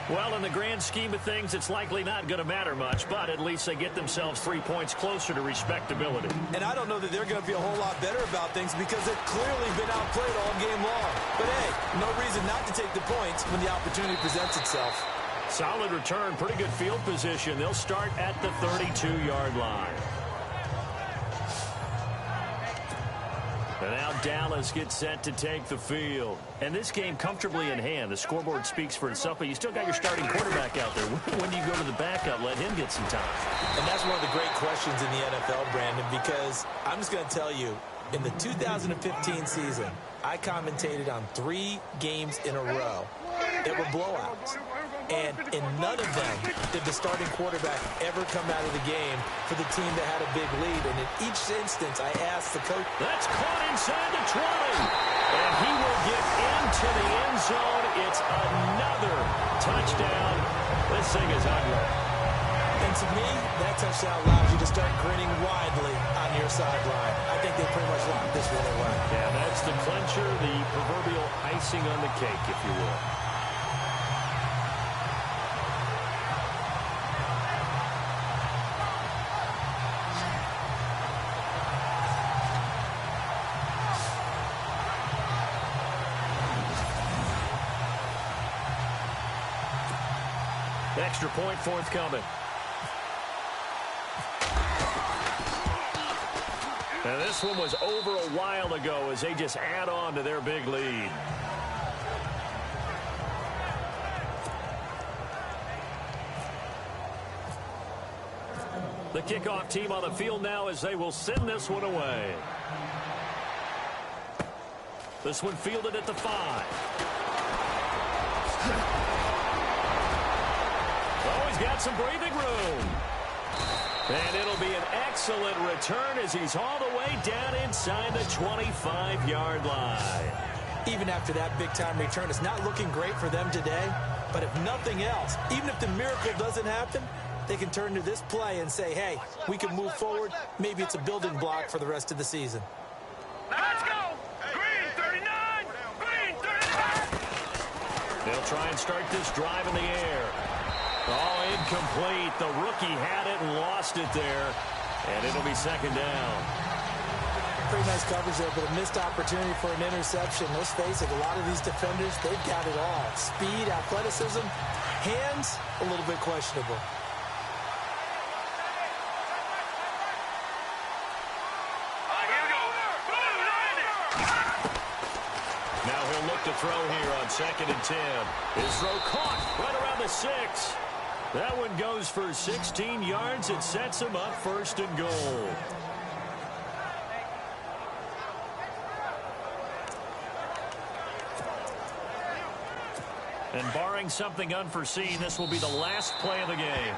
Speaker 2: Well, in the grand scheme of things, it's likely not going to matter much, but at least they get themselves 3 points closer to respectability.
Speaker 3: And I don't know that they're going to be a whole lot better about things because they've clearly been outplayed all game long. But, hey, no reason not to take the points when the opportunity presents itself.
Speaker 2: Solid return, pretty good field position. They'll start at the 32-yard line. And now Dallas gets set to take the field. And this game comfortably in hand. The scoreboard speaks for itself, but you still got your starting quarterback out there. When do you go to the backup? Let him get some time.
Speaker 3: And that's one of the great questions in the NFL, Brandon, because I'm just going to tell you, in the 2015 season, I commentated on 3 games in a row that were blowouts. And in none of them did the starting quarterback ever come out of the game for the team that had a big lead. And in each instance, I asked the coach.
Speaker 2: That's caught inside the 20. And he will get into the end zone. It's another touchdown. This thing is ugly.
Speaker 3: And to me, that touchdown allows you to start grinning widely on your sideline. I think they pretty much locked this one away.
Speaker 2: Yeah, that's the clincher, the proverbial icing on the cake, if you will. Extra point forthcoming. And this one was over a while ago as they just add on to their big lead. The kickoff team on the field now as they will send this one away. This one fielded at the 5. Got some breathing room. And it'll be an excellent return as he's all the way down inside the 25-yard line.
Speaker 3: Even after that big-time return, it's not looking great for them today. But if nothing else, even if the miracle doesn't happen, they can turn to this play and say, hey, we can move forward. Maybe it's a building block for the rest of the season.
Speaker 5: Let's go. Green 39. Green 39.
Speaker 2: They'll try and start this drive in the air. Oh, incomplete. The rookie had it and lost it there. And it'll be 2nd down.
Speaker 3: Pretty nice coverage there, but a missed opportunity for an interception. Let's face it, a lot of these defenders, they've got it all. Speed, athleticism, hands, a little bit questionable.
Speaker 2: Now he'll look to throw here on 2nd and 10. His throw caught right around the 6. That one goes for 16 yards. It sets him up 1st and goal. And barring something unforeseen, this will be the last play of the game.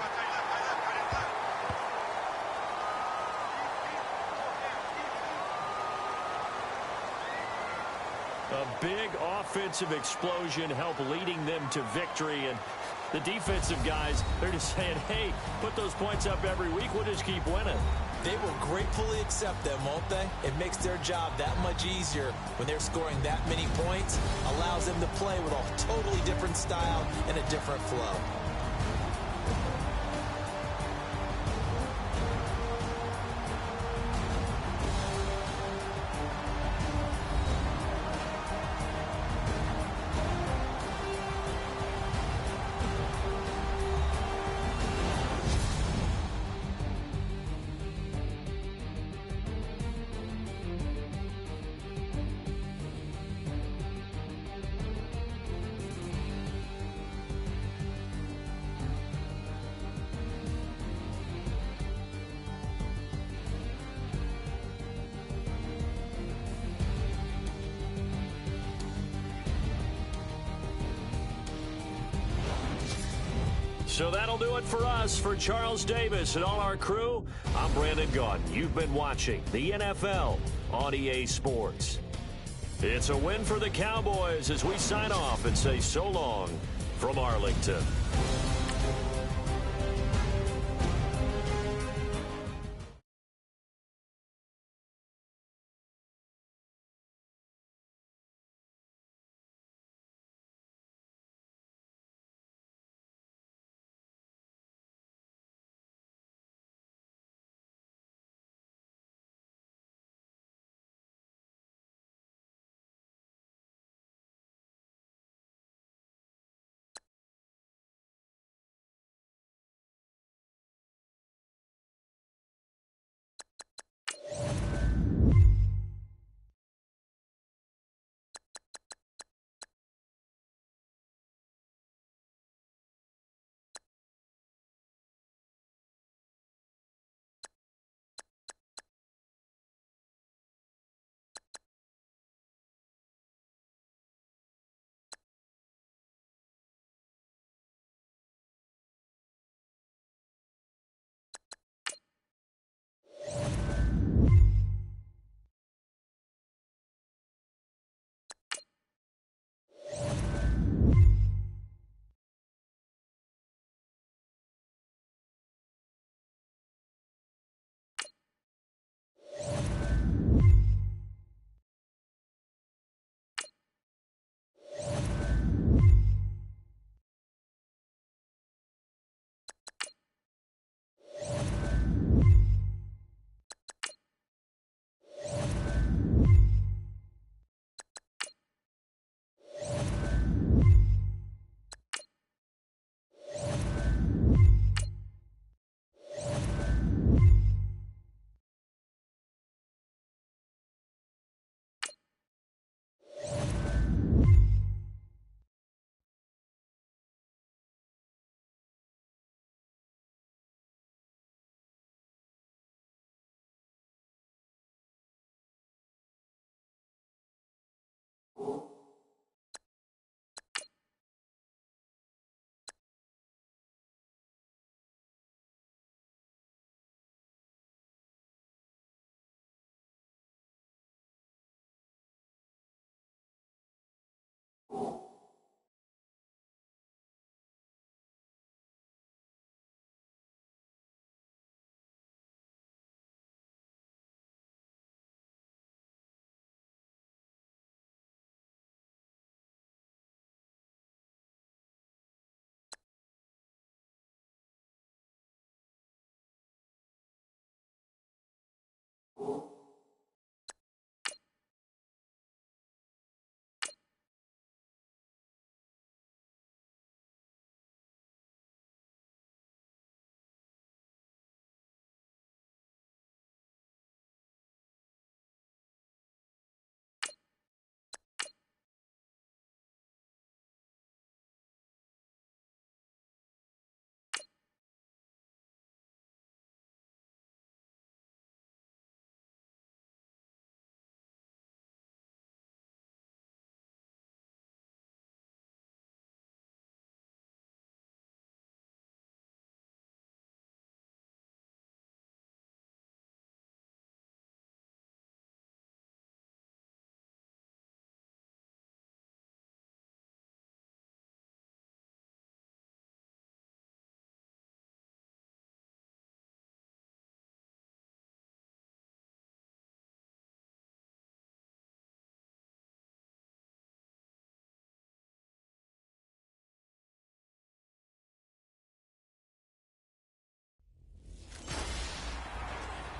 Speaker 2: A big offensive explosion helped leading them to victory. And the defensive guys, they're just saying, hey, put those points up every week. We'll just keep winning.
Speaker 3: They will gratefully accept them, won't they? It makes their job that much easier when they're scoring that many points. Allows them to play with a totally different style and a different flow.
Speaker 2: So that'll do it for us. For Charles Davis and all our crew, I'm Brandon Gaudin. You've been watching the NFL on EA Sports. It's a win for the Cowboys as we sign off and say so long from Arlington.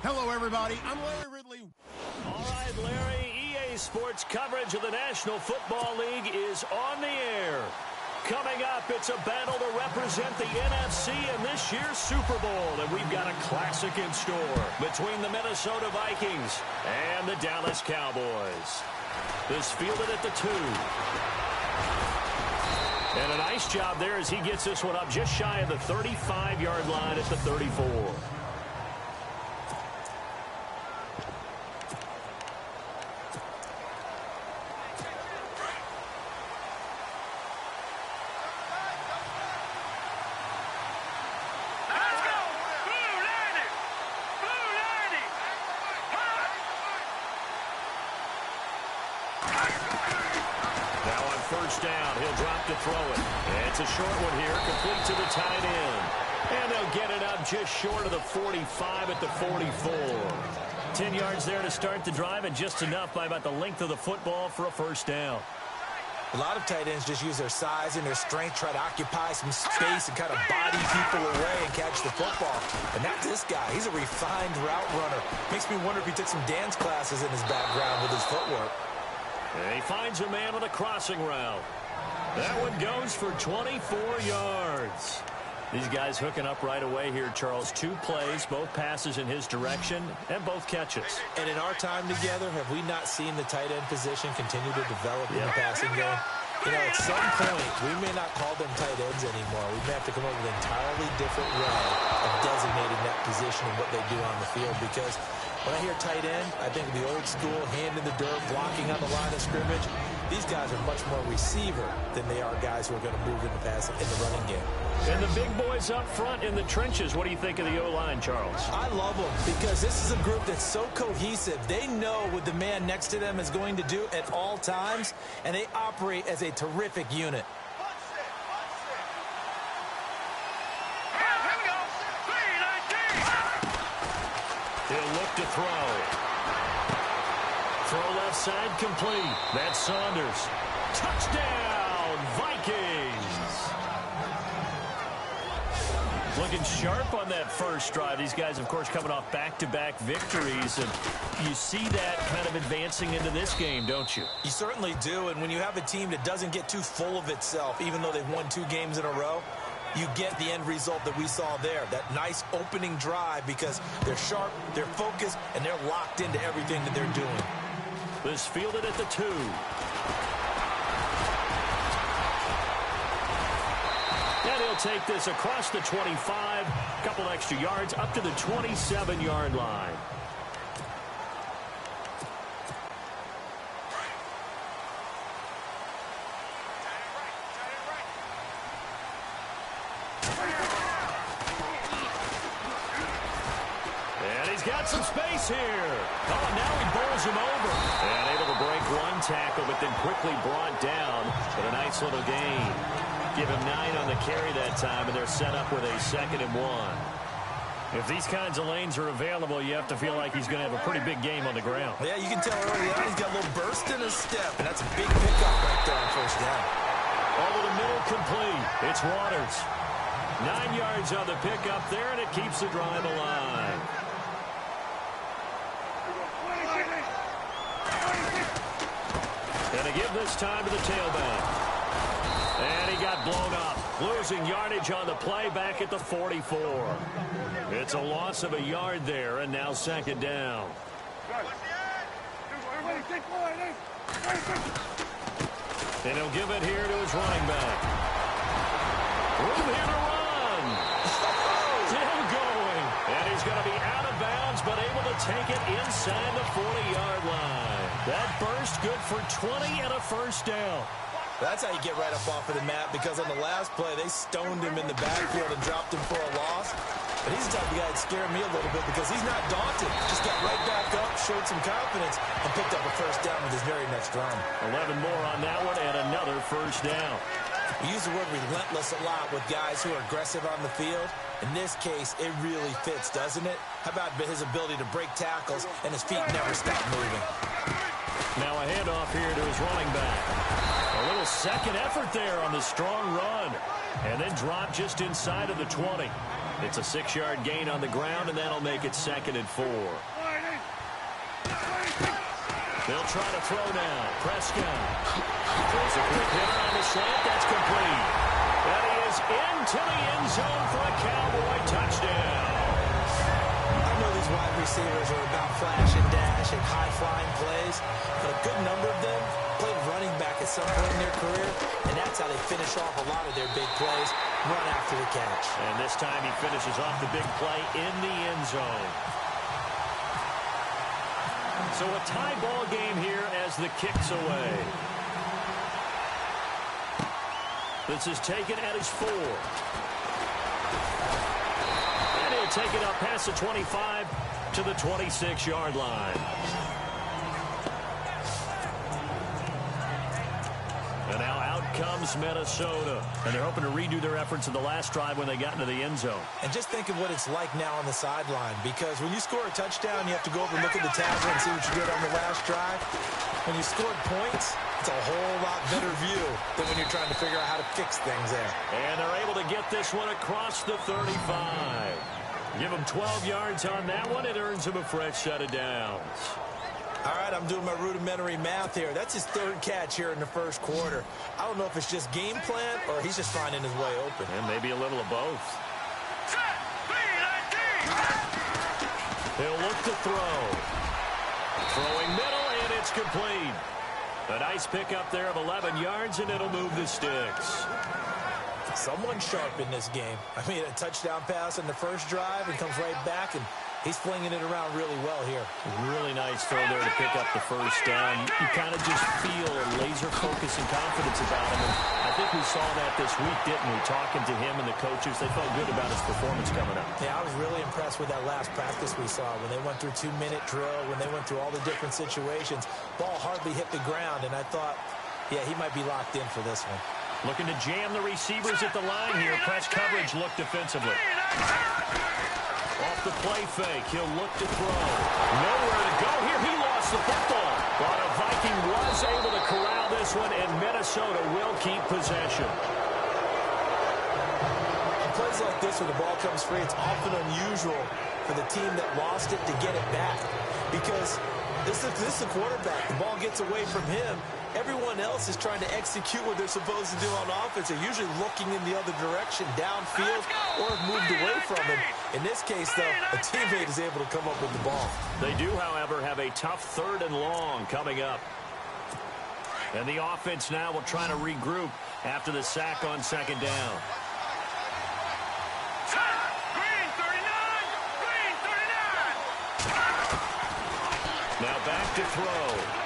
Speaker 1: Hello, everybody. I'm Larry Ridley.
Speaker 2: All right, Larry, EA Sports coverage of the National Football League is on the air. Coming up, it's a battle to represent the NFC in this year's Super Bowl, and we've got a classic in store between the Minnesota Vikings and the Dallas Cowboys. This fielded at the 2. And a nice job there as he gets this one up just shy of the 35-yard line at the 34. Down. He'll drop to throw it. And it's a short one here, complete to the tight end. And they'll get it up just short of the 45 at the 44. 10 yards there to start the drive, and just enough by about the length of the football for a first down.
Speaker 3: A lot of tight ends just use their size and their strength, try to occupy some space and kind of body people away and catch the football. And not this guy. He's a refined route runner. Makes me wonder if he took some dance classes in his background with his footwork.
Speaker 2: And he finds a man on a crossing route. That one goes for 24 yards. These guys hooking up right away here, Charles. 2 plays, both passes in his direction, and both catches.
Speaker 3: And in our time together, have we not seen the tight end position continue to develop in the passing game? You know, at some point, we may not call them tight ends anymore. We may have to come up with an entirely different way of designating that position and what they do on the field, because when I hear tight end, I think of the old school, hand in the dirt, blocking on the line of scrimmage. These guys are much more receiver than they are guys who are going to move in the passing in the running game.
Speaker 2: And the big boys up front in the trenches. What do you think of the O-line, Charles?
Speaker 3: I love them because this is a group that's so cohesive. They know what the man next to them is going to do at all times, and they operate as a terrific unit.
Speaker 2: He'll look to throw. Throw left side complete. That's Saunders. Touchdown, Vikings. Looking sharp on that first drive. These guys, of course, coming off back-to-back victories. And you see that kind of advancing into this game, don't you?
Speaker 3: You certainly do. And when you have a team that doesn't get too full of itself, even though they've won 2 games in a row, you get the end result that we saw there, that nice opening drive, because they're sharp, they're focused, and they're locked into everything that they're doing.
Speaker 2: This fielded at the 2. And he'll take this across the 25, a couple extra yards, up to the 27-yard line. Got some space here. Oh, now he bowls him over. And able to break 1 tackle, but then quickly brought down. But a nice little gain. Give him 9 on the carry that time, and they're set up with a 2nd and 1. If these kinds of lanes are available, you have to feel like he's going to have a pretty big game on the ground.
Speaker 3: Yeah, you can tell early on he's got a little burst in his step, and that's a big pickup right there on first down.
Speaker 2: Over the middle, complete. It's Waters. 9 yards on the pickup there, and it keeps the drive alive. And to give this time to the tailback. And he got blown up. Losing yardage on the play back at the 44. It's a loss of a yard there, and now 2nd down. And he'll give it here to his running back. Room here to run. Still going. And he's going to be out of bounds, but able to take it inside the 40-yard line. That burst good for 20 and a first down.
Speaker 3: That's how you get right up off of the mat, because on the last play, they stoned him in the backfield and dropped him for a loss. But he's the type of guy that scared me a little bit because he's not daunted. Just got right back up, showed some confidence, and picked up a first down with his very next run.
Speaker 2: 11 more on that one, and another first down.
Speaker 3: We use the word relentless a lot with guys who are aggressive on the field. In this case, it really fits, doesn't it? How about his ability to break tackles, and his feet never stop moving.
Speaker 2: Now a handoff here to his running back. A little second effort there on the strong run. And then drop just inside of the 20. It's a 6-yard gain on the ground, and that'll make it 2nd and 4. They'll try to throw now. Prescott throws a quick hit on the slant. That's complete. That is into the end zone for a Cowboy touchdown.
Speaker 3: I know these wide receivers are about flash and dash and high-flying plays, but a good number of them played running back at some point in their career, and that's how they finish off a lot of their big plays, run after the catch.
Speaker 2: And this time he finishes off the big play in the end zone. So a tie ball game here as the kick's away. This is taken at his 4. And he'll take it up past the 25 to the 26-yard line. And now out comes Minnesota. And they're hoping to redo their efforts in the last drive when they got into the end zone.
Speaker 3: And just think of what it's like now on the sideline, because when you score a touchdown, you have to go over and look at the tablet and see what you did on the last drive. When you scored points, it's a whole lot better view than when you're trying to figure out how to fix things there.
Speaker 2: And they're able to get this one across the 35. Give them 12 yards on that one. It earns him a fresh set of downs.
Speaker 3: All right, I'm doing my rudimentary math here. That's his 3rd catch here in the first quarter. I don't know if it's just game plan or he's just finding his way open.
Speaker 2: And maybe a little of both. He'll look to throw. Throwing middle, and it's complete. A nice pickup there of 11 yards, and it'll move the sticks.
Speaker 3: Someone sharp in this game. I mean, a touchdown pass in the first drive and comes right back, and he's flinging it around really well here.
Speaker 2: Really nice throw there to pick up the first down. You kind of just feel a laser focus and confidence about him. And I think we saw that this week, didn't we? Talking to him and the coaches, they felt good about his performance coming up.
Speaker 3: Yeah, I was really impressed with that last practice we saw when they went through 2-minute drill, when they went through all the different situations. Ball hardly hit the ground, and I thought, yeah, he might be locked in for this one.
Speaker 2: Looking to jam the receivers at the line here. Press coverage, look defensively. Off the play fake, he'll look to throw. Nowhere to go here. He lost the football. But a Viking was able to corral this one, and Minnesota will keep possession.
Speaker 3: In plays like this where the ball comes free, it's often unusual for the team that lost it to get it back. Because this is the quarterback. The ball gets away from him. Everyone else is trying to execute what they're supposed to do on offense. They're usually looking in the other direction, downfield, or have moved away from him. In this case, though, a teammate is able to come up with the ball.
Speaker 2: They do, however, have a tough 3rd and long coming up. And the offense now will try to regroup after the sack on 2nd down. Now back to throw.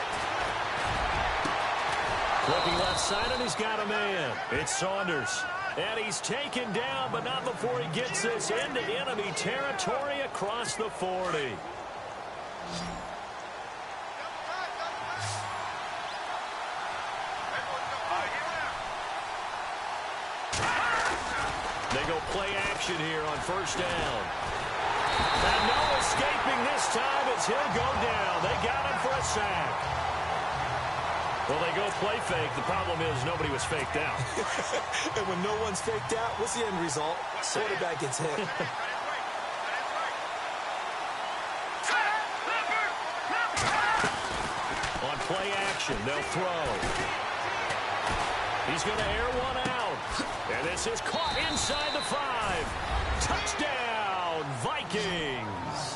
Speaker 2: Looking left side, and he's got a man. It's Saunders. And he's taken down, but not before he gets this into enemy territory across the 40. They go play action here on 1st down. And no escaping this time as he'll go down. They got him for a sack. Well, they go play fake. The problem is nobody was faked out.
Speaker 3: And when no one's faked out, what's the end result? Quarterback gets hit.
Speaker 2: On play action, they'll throw. He's going to air one out. And this is caught inside the 5. Touchdown, Vikings.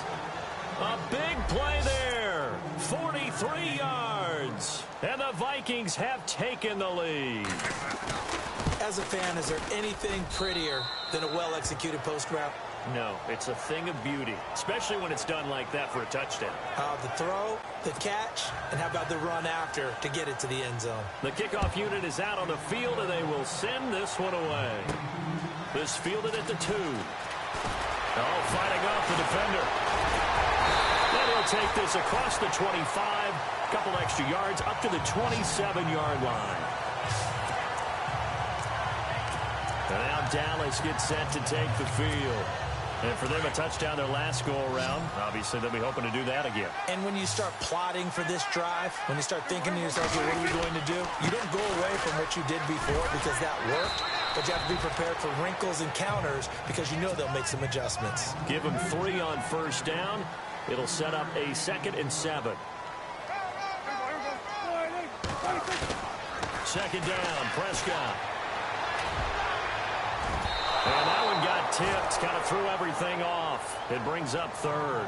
Speaker 2: A big play there. 43 yards. And the Vikings have taken the lead.
Speaker 3: As a fan, is there anything prettier than a well-executed post route?
Speaker 2: No, it's a thing of beauty, especially when it's done like that for a touchdown.
Speaker 3: The throw, the catch, and how about the run after to get it to the end zone?
Speaker 2: The kickoff unit is out on the field, and they will send this one away. This fielded at the 2. Oh, fighting off the defender. Then he'll take this across the 25, couple extra yards up to the 27-yard line. And now Dallas gets set to take the field. And for them, a touchdown their last go-around. Obviously, they'll be hoping to do that again.
Speaker 3: And when you start plotting for this drive, when you start thinking to yourself, well, what are we going to do? You don't go away from what you did before because that worked. but you have to be prepared for wrinkles and counters because you know they'll make some adjustments.
Speaker 2: Give him 3 on first down. It'll set up a 2nd and 7. 2nd down, Prescott. And that one got tipped, kind of threw everything off. It brings up 3rd.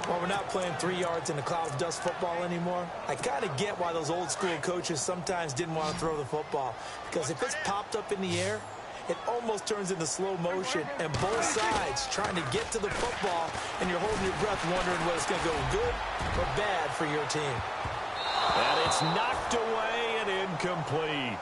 Speaker 3: Well, we're not playing 3 yards in a cloud of dust football anymore. I kind of get why those old school coaches sometimes didn't want to throw the football. Because if it's popped up in the air, it almost turns into slow motion. And both sides trying to get to the football, and you're holding your breath wondering whether it's going to go good or bad for your team.
Speaker 2: And it's knocked away and incomplete.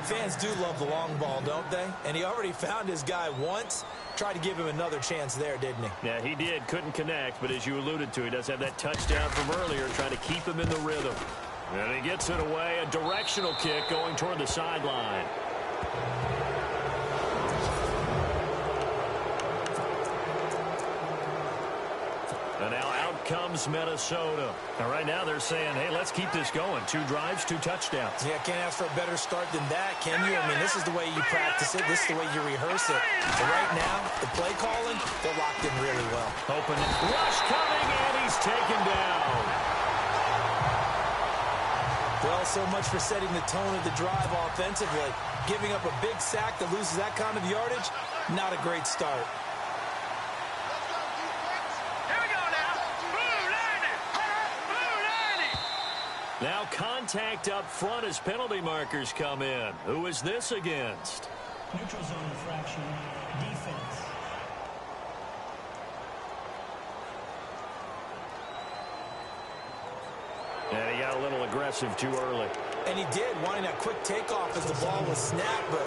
Speaker 3: Fans do love the long ball, don't they? And he already found his guy once. Tried to give him another chance there, didn't he?
Speaker 2: Yeah, he did. Couldn't connect, but as you alluded to, he does have that touchdown from earlier, trying to keep him in the rhythm. And he gets it away, a directional kick going toward the sideline. And now out comes Minnesota. Now, right now they're saying, hey, let's keep this going. 2 drives, 2 touchdowns.
Speaker 3: Yeah, can't ask for a better start than that, can you? I mean, this is the way you practice it. This is the way you rehearse it. So right now, the play calling, they're locked in really well.
Speaker 2: Open rush coming, and he's taken down.
Speaker 3: Well, so much for setting the tone of the drive offensively. Giving up a big sack that loses that kind of yardage, not a great start.
Speaker 2: Now contact up front as penalty markers come in. Who is this against?
Speaker 4: Neutral zone infraction, defense.
Speaker 2: And he got a little aggressive too early.
Speaker 3: And he did, wanting that quick takeoff as the ball was snapped, but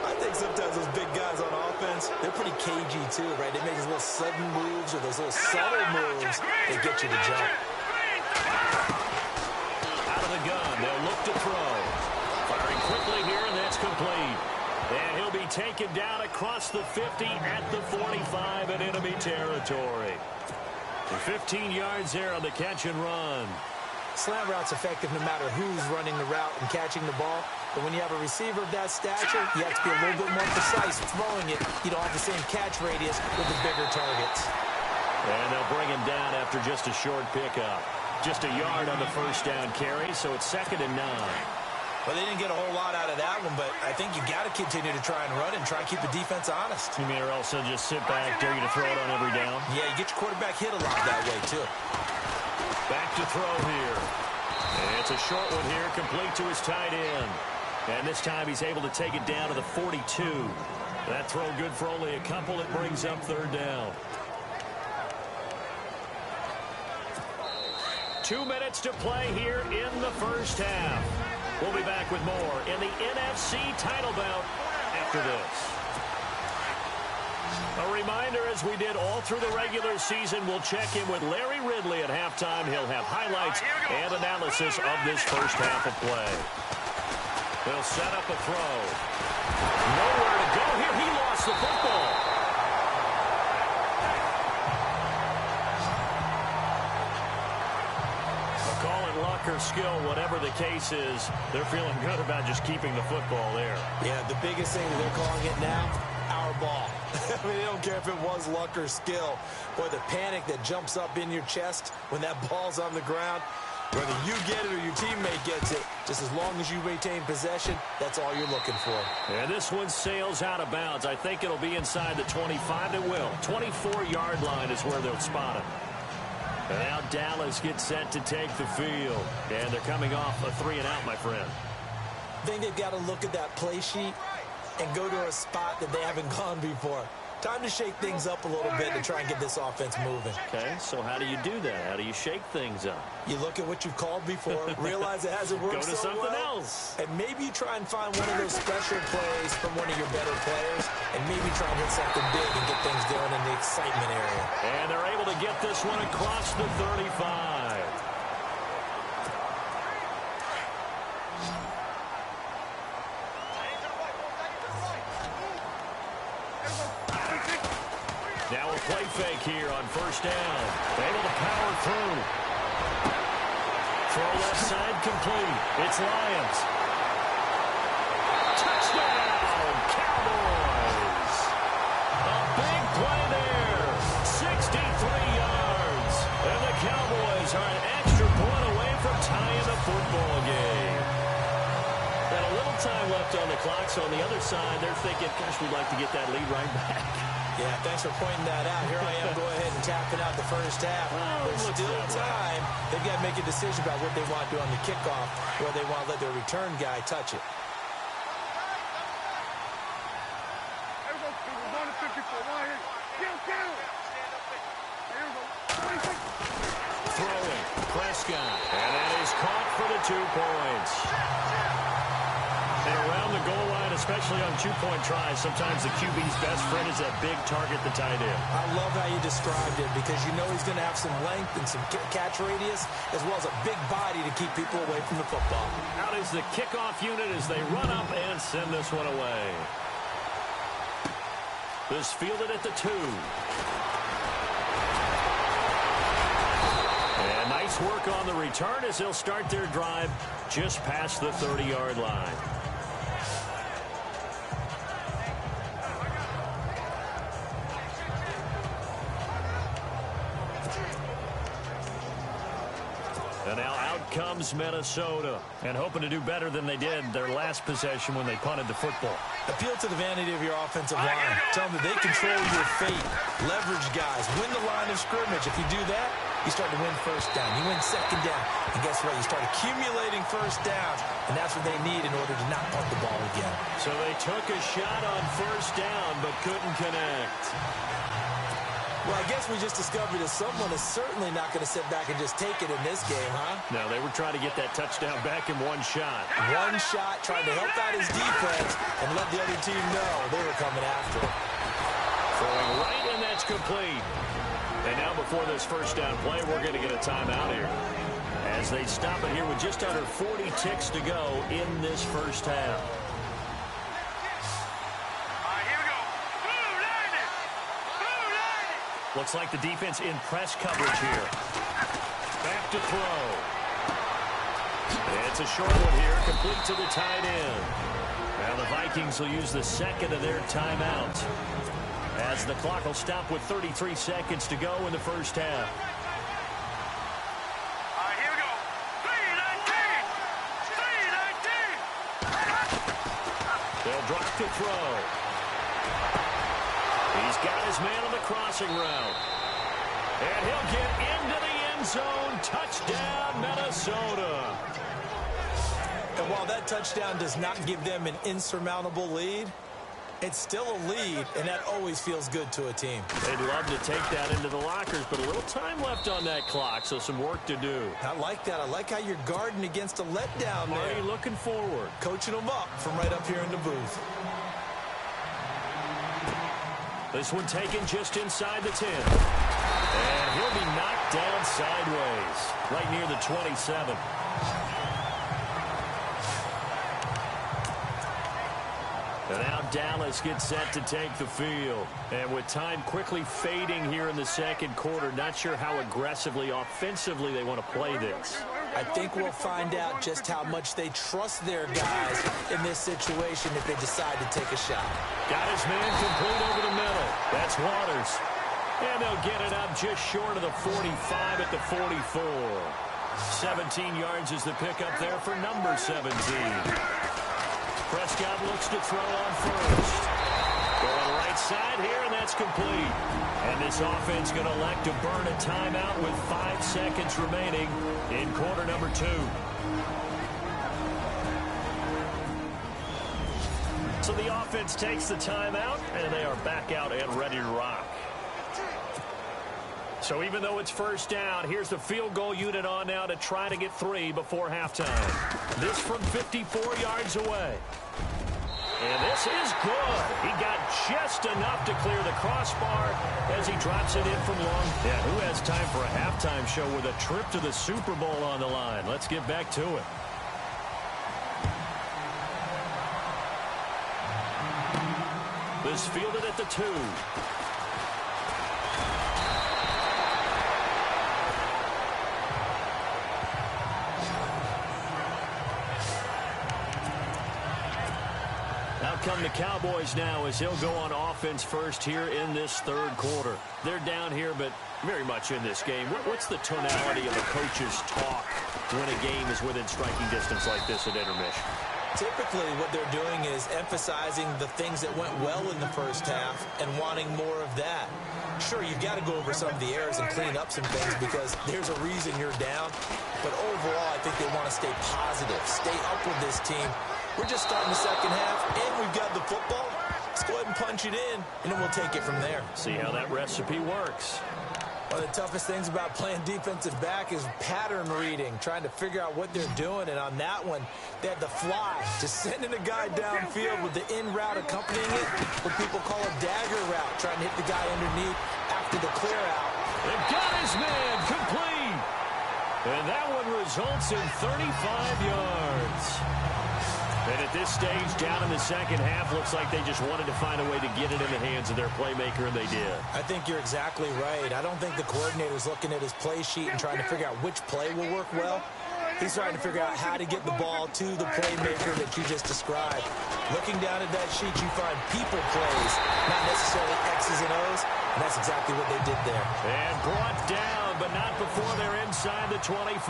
Speaker 3: I think sometimes those big guys on offense, they're pretty cagey too, right? They make those little sudden moves or those little subtle moves that get you to jump.
Speaker 2: Gun. They'll look to throw. Firing quickly here, and that's complete. And he'll be taken down across the 50 at the 45 in enemy territory. 15 yards there on the catch and run.
Speaker 3: Slant route's effective no matter who's running the route and catching the ball. But when you have a receiver of that stature, you have to be a little bit more precise throwing it. You don't have the same catch radius with the bigger targets.
Speaker 2: And they'll bring him down after just a short pickup. Just a yard on the first down carry, so it's 2nd and 9.
Speaker 3: Well, they didn't get a whole lot out of that one, but I think you got to continue to try and run and try and keep the defense honest.
Speaker 2: You mean or else they'll just sit back, dare you to throw it on every down?
Speaker 3: Yeah, you get your quarterback hit a lot that way, too.
Speaker 2: Back to throw here. And it's a short one here, complete to his tight end. And this time he's able to take it down to the 42. That throw good for only a couple. It brings up 3rd down. 2 minutes to play here in the first half. We'll be back with more in the NFC title bout after this. A reminder, as we did all through the regular season, we'll check in with Larry Ridley at halftime. He'll have highlights and analysis of this first half of play. He'll set up a throw. Nowhere to go here. He lost the football. Luck or skill, whatever the case is, they're feeling good about just keeping the football there.
Speaker 3: Yeah, the biggest thing they're calling it now, our ball. I mean, they don't care if it was luck or skill. Boy, the panic that jumps up in your chest when that ball's on the ground, whether you get it or your teammate gets it, just as long as you maintain possession, that's all you're looking for.
Speaker 2: And this one sails out of bounds. I think it'll be inside the 25. It will. 24-yard line is where they'll spot it. And now Dallas gets set to take the field. And they're coming off a 3-and-out, my friend.
Speaker 3: I think they've got to look at that play sheet and go to a spot that they haven't gone before. Time to shake things up a little bit to try and get this offense moving.
Speaker 2: Okay, so how do you do that? How do you shake things up?
Speaker 3: You look at what you've called before, realize it hasn't worked
Speaker 2: so well. Go to something else.
Speaker 3: And maybe you try and find one of those special plays from one of your better players, and maybe try and hit something big and get things going in the excitement area.
Speaker 2: And they're able to get this one across the 35. Now a play fake here on first down. Able to power through. Throw left side complete. It's Lions. Touchdown, Cowboys. A big play there. 63 yards. And the Cowboys are an extra point away from tying the football game. And a little time left on the clock, so on the other side, they're thinking, gosh, we'd like to get that lead right back.
Speaker 3: Yeah, thanks for pointing that out. Here I am, go ahead and tapping out the first half. There's still time. They've got to make a decision about what they want to do on the kickoff, or they want to let their return guy touch it.
Speaker 2: Throwing, Prescott, and that is caught for the 2 points. And around the goal line, especially on two-point tries, sometimes the QB's best friend is that big target, the tight end.
Speaker 3: I love how you described it because you know he's going to have some length and some catch radius as well as a big body to keep people away from the football.
Speaker 2: Out is the kickoff unit as they run up and send this one away. This fielded at the 2. And nice work on the return as they'll start their drive just past the 30-yard line. And now out comes Minnesota. And hoping to do better than they did their last possession when they punted the football.
Speaker 3: Appeal to the vanity of your offensive line. Tell them that they control your fate. Leverage guys. Win the line of scrimmage. If you do that, you start to win first down. You win second down. And guess what? You start accumulating first downs. And that's what they need in order to not punt the ball again.
Speaker 2: So they took a shot on first down but couldn't connect.
Speaker 3: Well, I guess we just discovered that someone is certainly not going to sit back and just take it in this game, huh?
Speaker 2: No, they were trying to get that touchdown back in one shot.
Speaker 3: One shot, trying to help out his defense and let the other team know they were coming after him.
Speaker 2: Throwing right, and that's complete. And now before this first down play, we're going to get a timeout here. As they stop it here with just under 40 ticks to go in this first half. Looks like the defense in press coverage here. Back to throw. It's a short one here, complete to the tight end. Now the Vikings will use the second of their timeouts, as the clock will stop with 33 seconds to go in the first half.
Speaker 5: Here we go. 3-19.
Speaker 2: They'll drop to throw. He's got his man on the crossing route. And he'll get into the end zone. Touchdown, Minnesota.
Speaker 3: And while that touchdown does not give them an insurmountable lead, it's still a lead, and that always feels good to a team.
Speaker 2: They'd love to take that into the lockers, but a little time left on that clock, so some work to do.
Speaker 3: I like that. I like how you're guarding against a letdown there.
Speaker 2: Already looking forward.
Speaker 3: Coaching them up from right up here in the booth.
Speaker 2: This one taken just inside the 10. And he'll be knocked down sideways, right near the 27. And now Dallas gets set to take the field. And with time quickly fading here in the second quarter, not sure how aggressively, offensively they want to play this.
Speaker 3: I think we'll find out just how much they trust their guys in this situation if they decide to take a shot.
Speaker 2: Got his man complete over the middle. That's Waters. And they'll get it up just short of the 45 at the 44. 17 yards is the pickup there for number 17. Prescott looks to throw on first. Going right side here, and that's complete. And this offense going to elect to burn a timeout with 5 seconds remaining in quarter number 2. So the offense takes the timeout, and they are back out and ready to rock. So even though it's first down, here's the field goal unit on now to try to get 3 before halftime. This from 54 yards away. And this is good. He got just enough to clear the crossbar as he drops it in from long. Yeah, who has time for a halftime show with a trip to the Super Bowl on the line? Let's get back to it. This fielded at the 2. out come the Cowboys now as he'll go on offense first here in this third quarter. They're down here, but very much in this game. What's the tonality of a coach's talk when a game is within striking distance like this at intermission?
Speaker 3: Typically, what they're doing is emphasizing the things that went well in the first half and wanting more of that. Sure, you've got to go over some of the errors and clean up some things because there's a reason you're down. But overall, I think they want to stay positive, stay up with this team. We're just starting the second half, and we've got the football. Let's go ahead and punch it in, and then we'll take it from there.
Speaker 2: See how that recipe works.
Speaker 3: One of the toughest things about playing defensive back is pattern reading, trying to figure out what they're doing. And on that one, they had the fly, just sending a guy downfield with the in route accompanying it, what people call a dagger route, trying to hit the guy underneath after the clear out.
Speaker 2: They've got his man complete. And that one results in 35 yards. And at this stage, down in the second half, looks like they just wanted to find a way to get it in the hands of their playmaker, and they did.
Speaker 3: I think you're exactly right. I don't think the coordinator's looking at his play sheet and trying to figure out which play will work well. He's trying to figure out how to get the ball to the playmaker that you just described. Looking down at that sheet, you find people plays, not necessarily X's and O's, and that's exactly what they did there.
Speaker 2: And brought down, but not before they're inside the 25.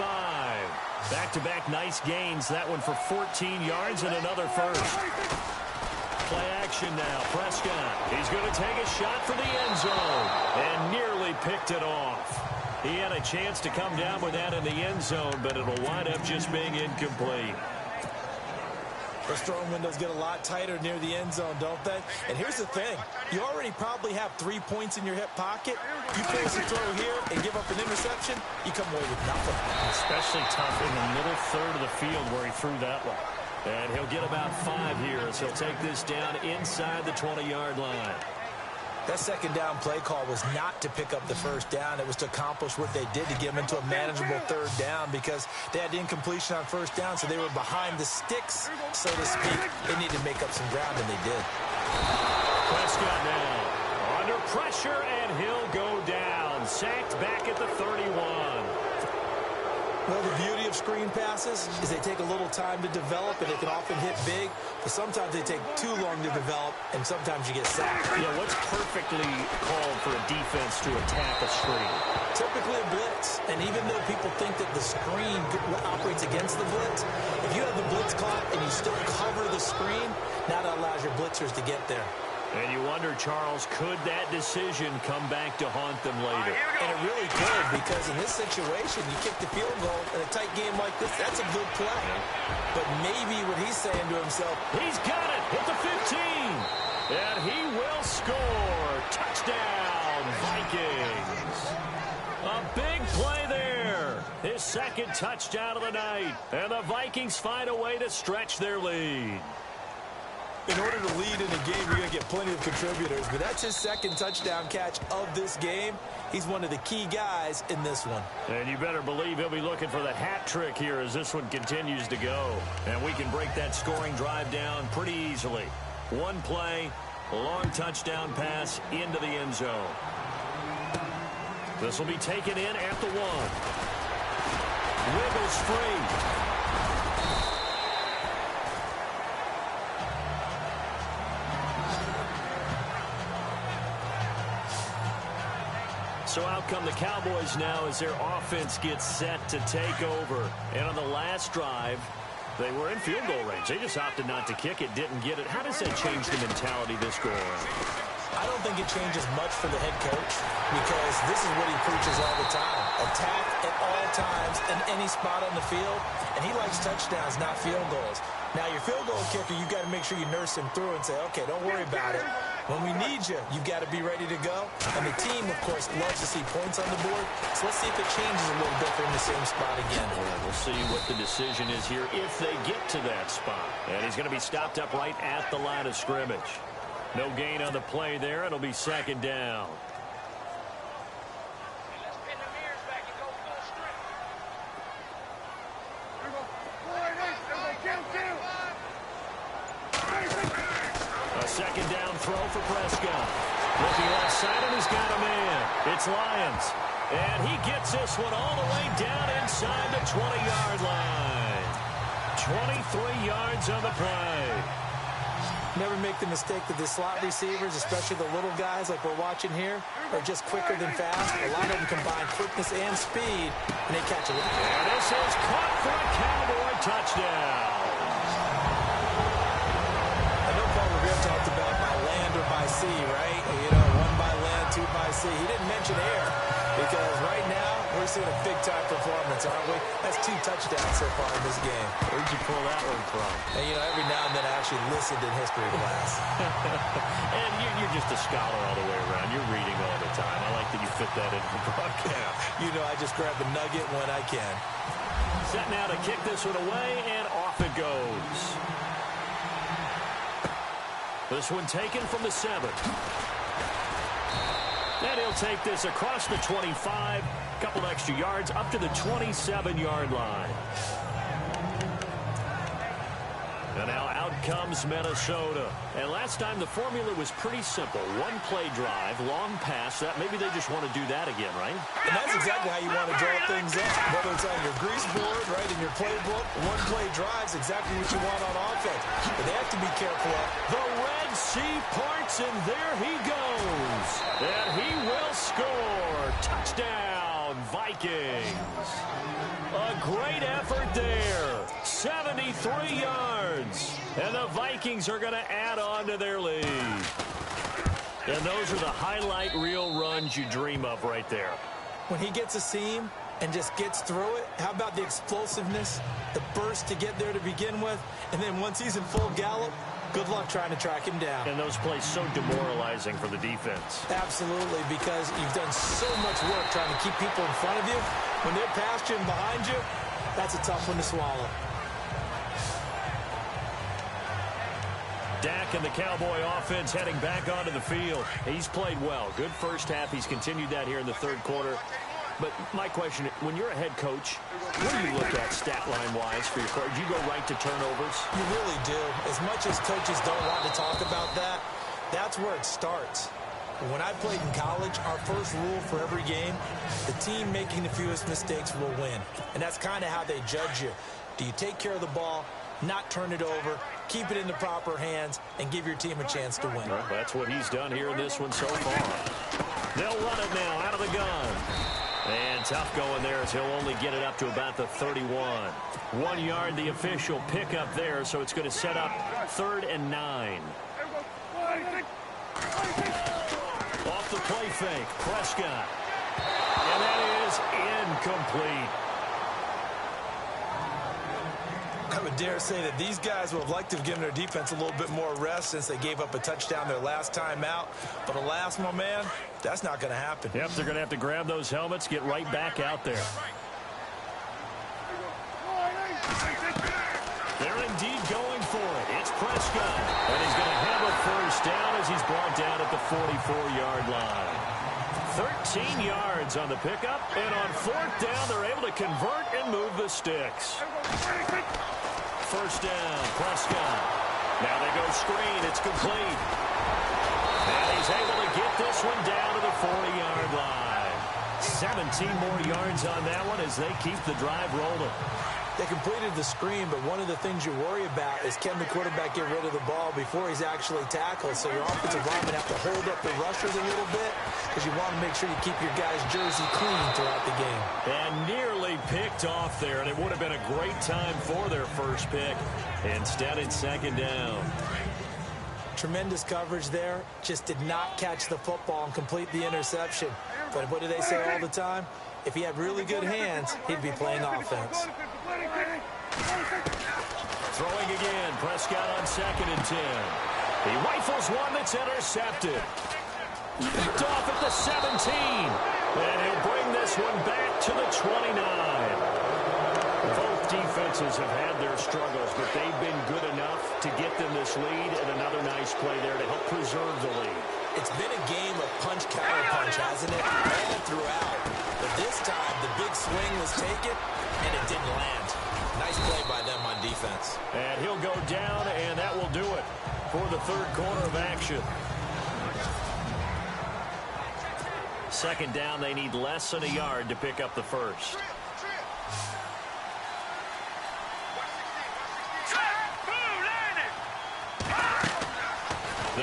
Speaker 2: Back-to-back nice gains. That one for 14 yards and another first. Play action now. Prescott. He's going to take a shot for the end zone and nearly picked it off. He had a chance to come down with that in the end zone, but it'll wind up just being incomplete.
Speaker 3: Those throwing windows get a lot tighter near the end zone, don't they? And here's the thing. You already probably have 3 points in your hip pocket. You force a throw here and give up an interception, you come away with nothing. Especially tough in the middle third of the field where he threw that one.
Speaker 2: And he'll get about 5 here as he'll take this down inside the 20-yard line.
Speaker 3: That second down play call was not to pick up the first down. It was to accomplish what they did to get them into a manageable third down because they had incompletion on first down, so they were behind the sticks, so to speak. They needed to make up some ground, and they did.
Speaker 2: Prescott now under pressure, and he'll go down. Sacked back at the 31.
Speaker 3: Well, the beauty of screen passes is they take a little time to develop, and they can often hit big, but sometimes they take too long to develop, and sometimes you get sacked.
Speaker 2: Yeah, what's perfectly called for a defense to attack a screen?
Speaker 3: Typically a blitz, and even though people think that the screen operates against the blitz, if you have the blitz caught and you still cover the screen, now that allows your blitzers to get there.
Speaker 2: And you wonder, Charles, could that decision come back to haunt them later?
Speaker 3: And it really could, because in this situation, you kick the field goal in a tight game like this, that's a good play. But maybe what he's saying to himself,
Speaker 2: he's got it at the 15. And he will score. Touchdown, Vikings. A big play there. His second touchdown of the night. And the Vikings find a way to stretch their lead.
Speaker 3: In order to lead in a game, you're going to get plenty of contributors, but that's his second touchdown catch of this game. He's one of the key guys in this one.
Speaker 2: And you better believe he'll be looking for the hat trick here as this one continues to go. And we can break that scoring drive down pretty easily. One play, long touchdown pass into the end zone. This will be taken in at the 1. Wiggles free. So out come the Cowboys now as their offense gets set to take over. And on the last drive, they were in field goal range. They just opted not to kick it, didn't get it. How does that change the mentality this go around?
Speaker 3: I don't think it changes much for the head coach because this is what he preaches all the time. Attack at all times in any spot on the field, and he likes touchdowns, not field goals. Now, your field goal kicker, you've got to make sure you nurse him through and say, okay, don't worry about it. When we need you, you've got to be ready to go. And the team, of course, loves to see points on the board. So let's see if it changes a little bit in the same spot again.
Speaker 2: We'll see what the decision is here if they get to that spot. And he's going to be stopped up right at the line of scrimmage. No gain on the play there. It'll be second down. A second down throw for Prescott. Looking left side, and he's got a man. It's Lyons. And he gets this one all the way down inside the 20-yard line. 23 yards on the play.
Speaker 3: Never make the mistake that the slot receivers, especially the little guys like we're watching here, are just quicker than fast. A lot of them combine quickness and speed, and they catch it.
Speaker 2: And this is caught for a Cowboy touchdown.
Speaker 3: I know Paul Revere talked about by land or by sea, right? You know, one by land, two by sea. He didn't mention air because right now we're seeing a big-time performance, aren't we? That's 2 touchdowns so far in this game.
Speaker 2: Where'd you pull that one from?
Speaker 3: And, you know, every now and then I actually listened in history class.
Speaker 2: And you're just a scholar all the way around. You're reading all the time. I like that you fit that in the broadcast.
Speaker 3: You know, I just grab a nugget when I can.
Speaker 2: Set now to kick this one away, and off it goes. This one taken from the 7. And he'll take this across the 25. Couple extra yards up to the 27-yard line. And now out comes Minnesota. And last time the formula was pretty simple. 1-play drive, long pass. That maybe they just want to do that again, right?
Speaker 3: And that's exactly how you want to draw things up. Whether it's on your grease board, right, in your playbook, 1-play drive's exactly what you want on offense. But they have to be careful of.
Speaker 2: The Red Sea parts, and there he goes. And he will score. Touchdown, Vikings. A great effort there. 73 yards. And the Vikings are going to add on to their lead. And those are the highlight reel runs you dream of right there.
Speaker 3: When he gets a seam and just gets through it, how about the explosiveness, the burst to get there to begin with, and then once he's in full gallop, good luck trying to track him down.
Speaker 2: And those plays so demoralizing for the defense.
Speaker 3: Absolutely, because you've done so much work trying to keep people in front of you. When they're past you and behind you, that's a tough one to swallow.
Speaker 2: DaK and the Cowboy offense heading back onto the field. He's played well. Good first half. He's continued that here in the third quarter. But my question, when you're a head coach, what do you look at stat line-wise for your coach? Do you go right to turnovers?
Speaker 3: You really do. As much as coaches don't want to talk about that, that's where it starts. When I played in college, our first rule for every game, the team making the fewest mistakes will win. And that's kind of how they judge you. Do you take care of the ball, not turn it over, keep it in the proper hands, and give your team a chance to win?
Speaker 2: Well, that's what he's done here in this one so far. They'll run it now out of the gun. And tough going there as he'll only get it up to about the 31. 1 yard, the official pickup there, so it's going to set up 3rd and 9. Off the play fake, Prescott. And that is incomplete.
Speaker 3: I would dare say that these guys would have liked to have given their defense a little bit more rest since they gave up a touchdown their last time out. But alas, my man, that's not going to happen.
Speaker 2: Yep, they're going to have to grab those helmets, get right back out there. They're indeed going for it. It's Prescott. And he's going to have a first down as he's brought down at the 44-yard line. 13 yards on the pickup. And on 4th down, they're able to convert and move the sticks. First down, Prescott. Now they go screen. It's complete. And he's able to get this one down to the 40-yard line. 17 more yards on that one as they keep the drive rolling.
Speaker 3: They completed the screen, but one of the things you worry about is can the quarterback get rid of the ball before he's actually tackled? So your offensive linemen have to hold up the rushers a little bit because you want to make sure you keep your guys' jersey clean throughout the game.
Speaker 2: And nearly picked off there, and it would have been a great time for their first pick. Instead, it's 2nd down.
Speaker 3: Tremendous coverage there. Just did not catch the football and complete the interception. But what do they say all the time? If he had really good hands, he'd be playing offense.
Speaker 2: Throwing again, Prescott on 2nd and 10. He rifles one that's intercepted. Picked off at the 17. And he'll bring this one back to the 29. Both defenses have had their struggles, but they've been good enough to get them this lead, and another nice play there to help preserve the lead.
Speaker 3: It's been a game of punch-counter-punch, hasn't it? All throughout. But this time, the big swing was taken, and it didn't land. Nice play by them on defense.
Speaker 2: And he'll go down, and that will do it for the third quarter of action. 2nd down, they need less than a yard to pick up the first.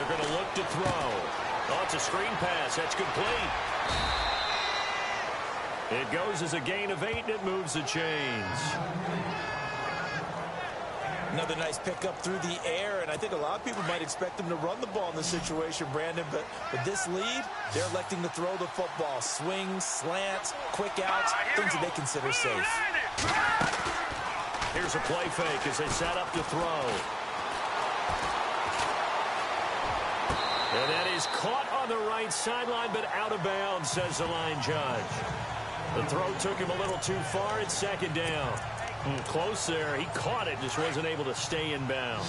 Speaker 2: they're going to look to throw. Oh, it's a screen pass. That's complete. It goes as a gain of 8, and it moves the chains.
Speaker 3: Another nice pickup through the air, and I think a lot of people might expect them to run the ball in this situation, Brandon, but with this lead, they're electing to throw the football. Swings, slants, quick outs, things that they consider safe.
Speaker 2: Here's a play fake as they set up to throw. And that is caught on the right sideline, but out of bounds, says the line judge. The throw took him a little too far. It's second down. Close there. He caught it, just wasn't able to stay in bounds.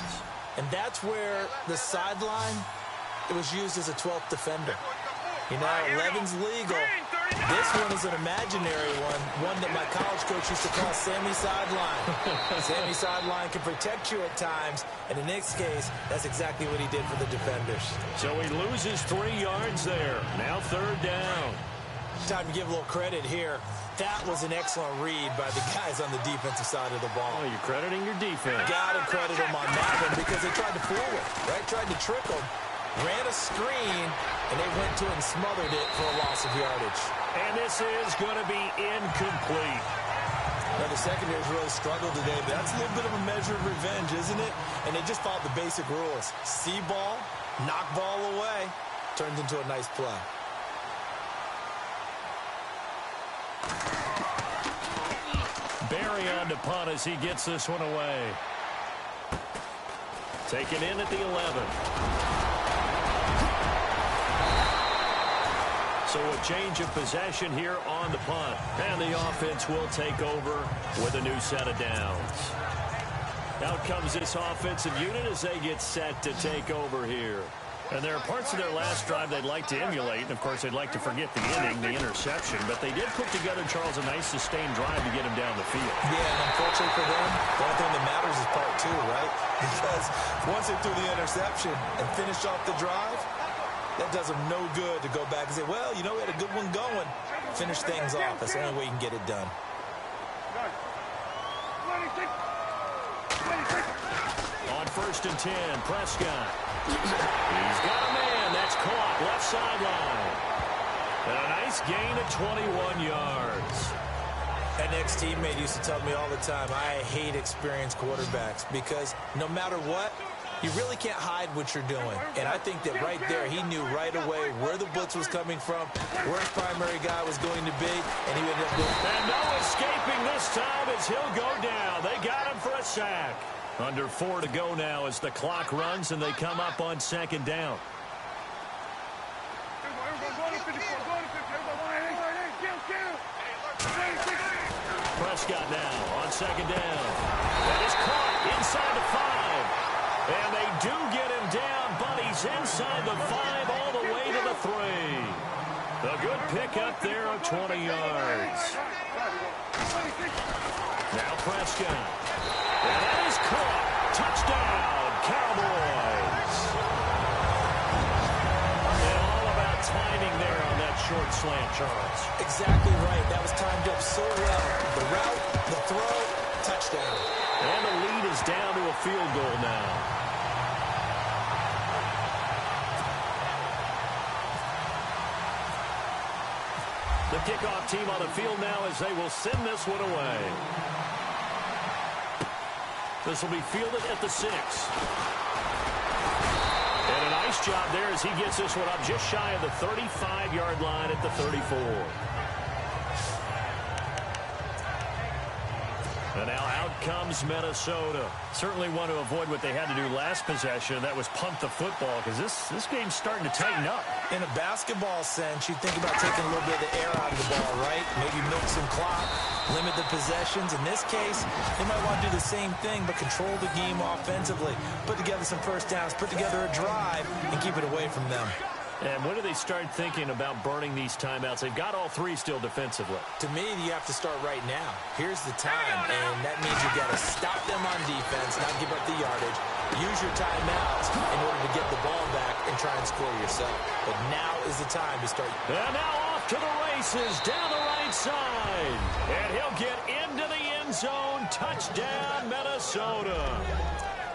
Speaker 3: And that's where the sideline, it was used as a 12th defender. You know, 11's legal. This one is an imaginary one that my college coach used to call Sammy Sideline. Sammy Sideline can protect you at times, and in this case, that's exactly what he did for the defenders.
Speaker 2: So he loses 3 yards there. Now third down.
Speaker 3: Time to give a little credit here. That was an excellent read by the guys on the defensive side of the ball.
Speaker 2: Oh, you're crediting your defense.
Speaker 3: Got to credit them on that one because they tried to fool him, right? Tried to trick him. Ran a screen, and they went to it and smothered it for a loss of yardage.
Speaker 2: And this is going to be incomplete.
Speaker 3: Now, the secondary's really struggled today, but that's a little bit of a measure of revenge, isn't it? And they just followed the basic rules. See ball, knock ball away, turns into a nice play.
Speaker 2: Barry on to punt as he gets this one away. Taken in at the 11. So a change of possession here on the punt. And the offense will take over with a new set of downs. Out comes this offensive unit as they get set to take over here. And there are parts of their last drive they'd like to emulate. And, of course, they'd like to forget the inning, the interception. But they did put together, Charles, a nice sustained drive to get him down the field.
Speaker 3: Yeah, and unfortunately for them, the only thing that matters is part 2, right? Because once they threw the interception and finished off the drive, that does them no good to go back and say, well, you know, we had a good one going. Finish things off. That's the only way you can get it done.
Speaker 2: On 1st and 10, Prescott. He's got a man. That's caught. Left sideline. And a nice gain of 21 yards.
Speaker 3: An ex-teammate used to tell me all the time, I hate experienced quarterbacks because no matter what, you really can't hide what you're doing. And I think that right there, he knew right away where the blitz was coming from, where his primary guy was going to be, and he ended up doing it.
Speaker 2: And no escaping this time as he'll go down. They got him for a sack. Under 4 to go now as the clock runs and they come up on 2nd down. Prescott now on 2nd down. That is caught inside the 5. And they do get him down, but he's inside the 5 all the way to the 3. A good pickup there of 20 yards. Now Prescott. And that is caught. Touchdown, Cowboys. And all about timing there on that short slant, Charles.
Speaker 3: Exactly right. That was timed up so well. The route, the throw, touchdown.
Speaker 2: And the lead is down to a field goal now. The kickoff team on the field now as they will send this one away. This will be fielded at the 6. And a nice job there as he gets this one up just shy of the 35-yard line at the 34. And now out comes Minnesota. Certainly want to avoid what they had to do last possession. That was punt the football because this game's starting to tighten up.
Speaker 3: In a basketball sense, you think about taking a little bit of the air out of the ball, right? Maybe milk some clock, limit the possessions. In this case, they might want to do the same thing, but control the game offensively. Put together some first downs, put together a drive, and keep it away from them.
Speaker 2: And when do they start thinking about burning these timeouts? They've got all 3 still defensively.
Speaker 3: To me, you have to start right now. Here's the time, and that means you got to stop them on defense, not give up the yardage. Use your timeouts in order to get the ball back and try and score yourself. But now is the time to start.
Speaker 2: And now off to the races down the right side. And he'll get into the end zone. Touchdown, Minnesota.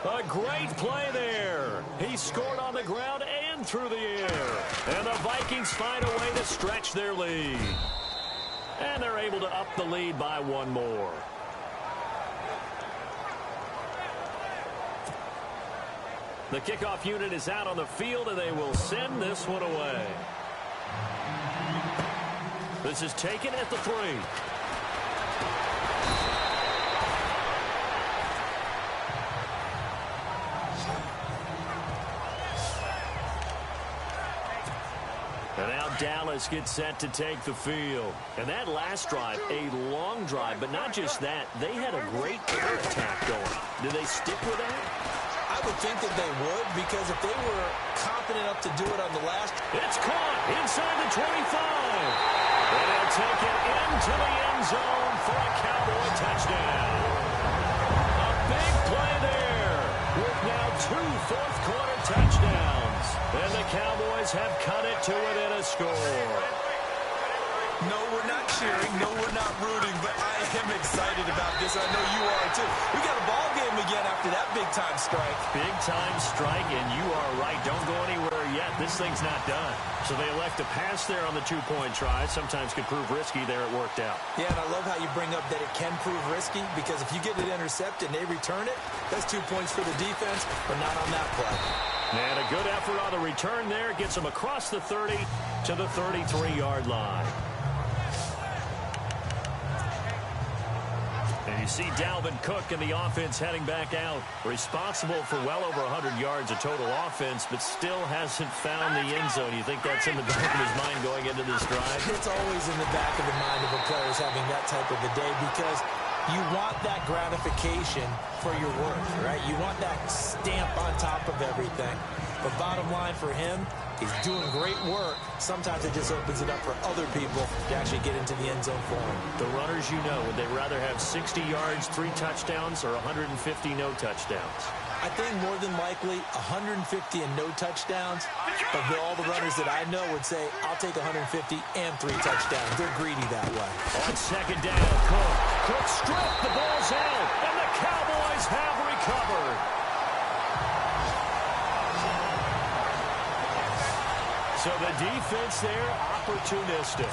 Speaker 2: A great play there. He scored on the ground and through the air. And the Vikings find a way to stretch their lead. And they're able to up the lead by one more. The kickoff unit is out on the field, and they will send this one away. This is taken at the 3. And now Dallas gets set to take the field. And that last drive, a long drive, but not just that. They had a great air attack going. Do they stick with that?
Speaker 3: I would think that they would, because if they were confident enough to do it on the last...
Speaker 2: It's caught inside the 25. And they'll take it into the end zone for a Cowboy touchdown. A big play there with now 2 fourth-quarter touchdowns. And the Cowboys have cut it to within a score.
Speaker 3: No, we're not cheering. No, we're not rooting, but I am excited about this. I know you are, too. We got a ball game again after that big-time strike.
Speaker 2: Big-time strike, and you are right. Don't go anywhere yet. This thing's not done. So they elect to pass there on the 2-point try. Sometimes could prove risky. There it worked out.
Speaker 3: Yeah, and I love how you bring up that it can prove risky, because if you get it intercepted and they return it, that's 2 points for the defense, but not on that play.
Speaker 2: And a good effort on the return there. Gets them across the 30 to the 33-yard line. And you see Dalvin Cook and the offense heading back out. Responsible for well over 100 yards of total offense, but still hasn't found the end zone. You think that's in the back of his mind going into this drive?
Speaker 3: It's always in the back of the mind of a player having that type of a day, because you want that gratification for your work, right? You want that stamp on top of everything. But bottom line for him, he's doing great work. Sometimes it just opens it up for other people to actually get into the end zone for him.
Speaker 2: The runners, you know, would they rather have 60 yards, 3 touchdowns, or 150 no touchdowns?
Speaker 3: I think more than likely 150 and no touchdowns. But all the runners that I know would say, I'll take 150 and 3 touchdowns. They're greedy that way.
Speaker 2: On second down, Cook stripped, the ball's out, and the Cowboys have recovered. So the defense there, opportunistic.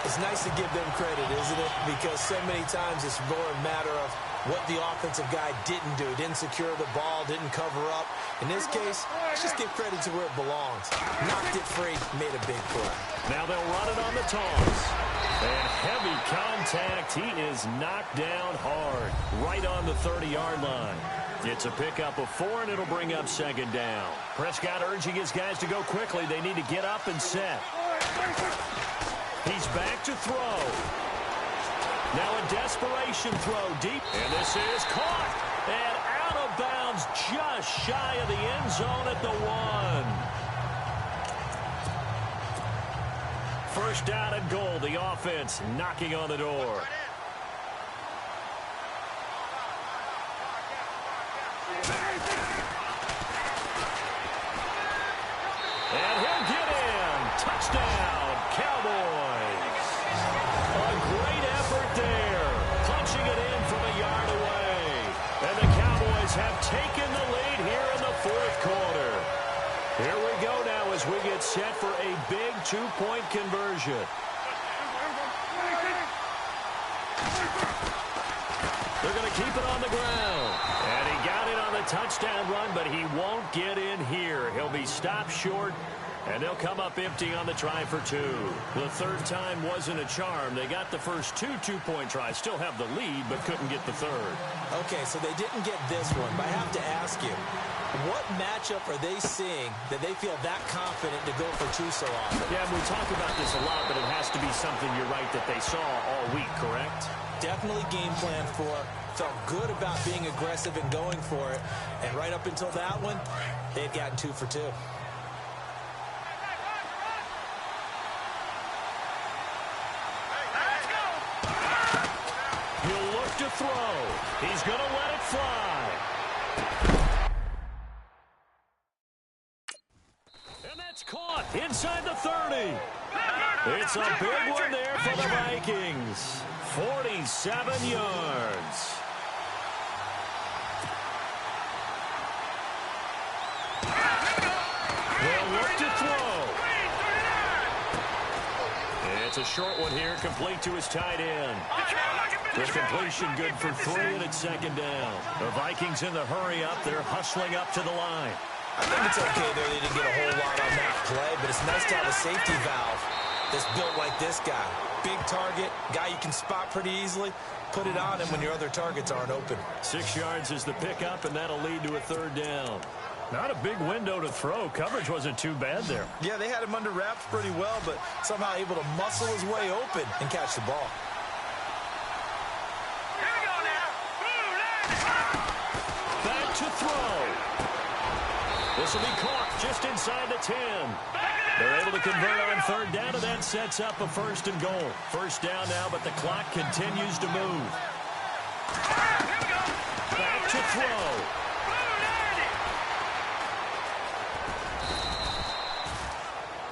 Speaker 3: It's nice to give them credit, isn't it? Because so many times it's more a matter of what the offensive guy didn't do. Didn't secure the ball, didn't cover up. In this case, let's just give credit to where it belongs. Knocked it free, made a big play.
Speaker 2: Now they'll run it on the toss. And heavy contact. He is knocked down hard, right on the 30-yard line. It's a pickup of 4, and it'll bring up second down. Prescott urging his guys to go quickly. They need to get up and set. He's back to throw. Now a desperation throw deep. And this is caught. And out of bounds just shy of the end zone at the 1. First down and goal. The offense knocking on the door. And he'll get in. Touchdown, Cowboys. A great effort there. Punching it in from a yard away. And the Cowboys have taken the lead here in the 4th quarter. Here we go now as we get set for a big 2-point conversion. They're going to keep it on the ground. And he got it on the touchdown run, but he won't get in here. He'll be stopped short, and they'll come up empty on the try for 2. The third time wasn't a charm. They got the first 2 2-point tries, still have the lead, but couldn't get the third.
Speaker 3: Okay, so they didn't get this one, but I have to ask you, what matchup are they seeing that they feel that confident to go for 2 so often?
Speaker 2: Yeah, we talk about this a lot, but it has to be something, you're right, that they saw all week, correct?
Speaker 3: Definitely game plan for, felt good about being aggressive and going for it, and right up until that one, they had gotten 2 for 2.
Speaker 2: He'll look to throw. He's going to let it fly. And that's caught inside the 30. It's a big one there for the Vikings. 47 yards. It's a short one here, complete to his tight end. The completion good for 3, and it's second down. The Vikings in the hurry up. They're hustling up to the line.
Speaker 3: I think it's okay there. They didn't get a whole lot on that play, but it's nice to have a safety valve that's built like this guy. Big target, guy you can spot pretty easily. Put it on him when your other targets aren't open.
Speaker 2: 6 yards is the pickup, and that'll lead to a third down. Not a big window to throw. Coverage wasn't too bad there.
Speaker 3: Yeah, they had him under wraps pretty well, but somehow able to muscle his way open and catch the ball.
Speaker 5: Here we go now.
Speaker 2: Back to throw. This will be caught just inside the 10. They're able to convert on third down, and that sets up a 1st and goal. First down now, but the clock continues to move. Back to throw.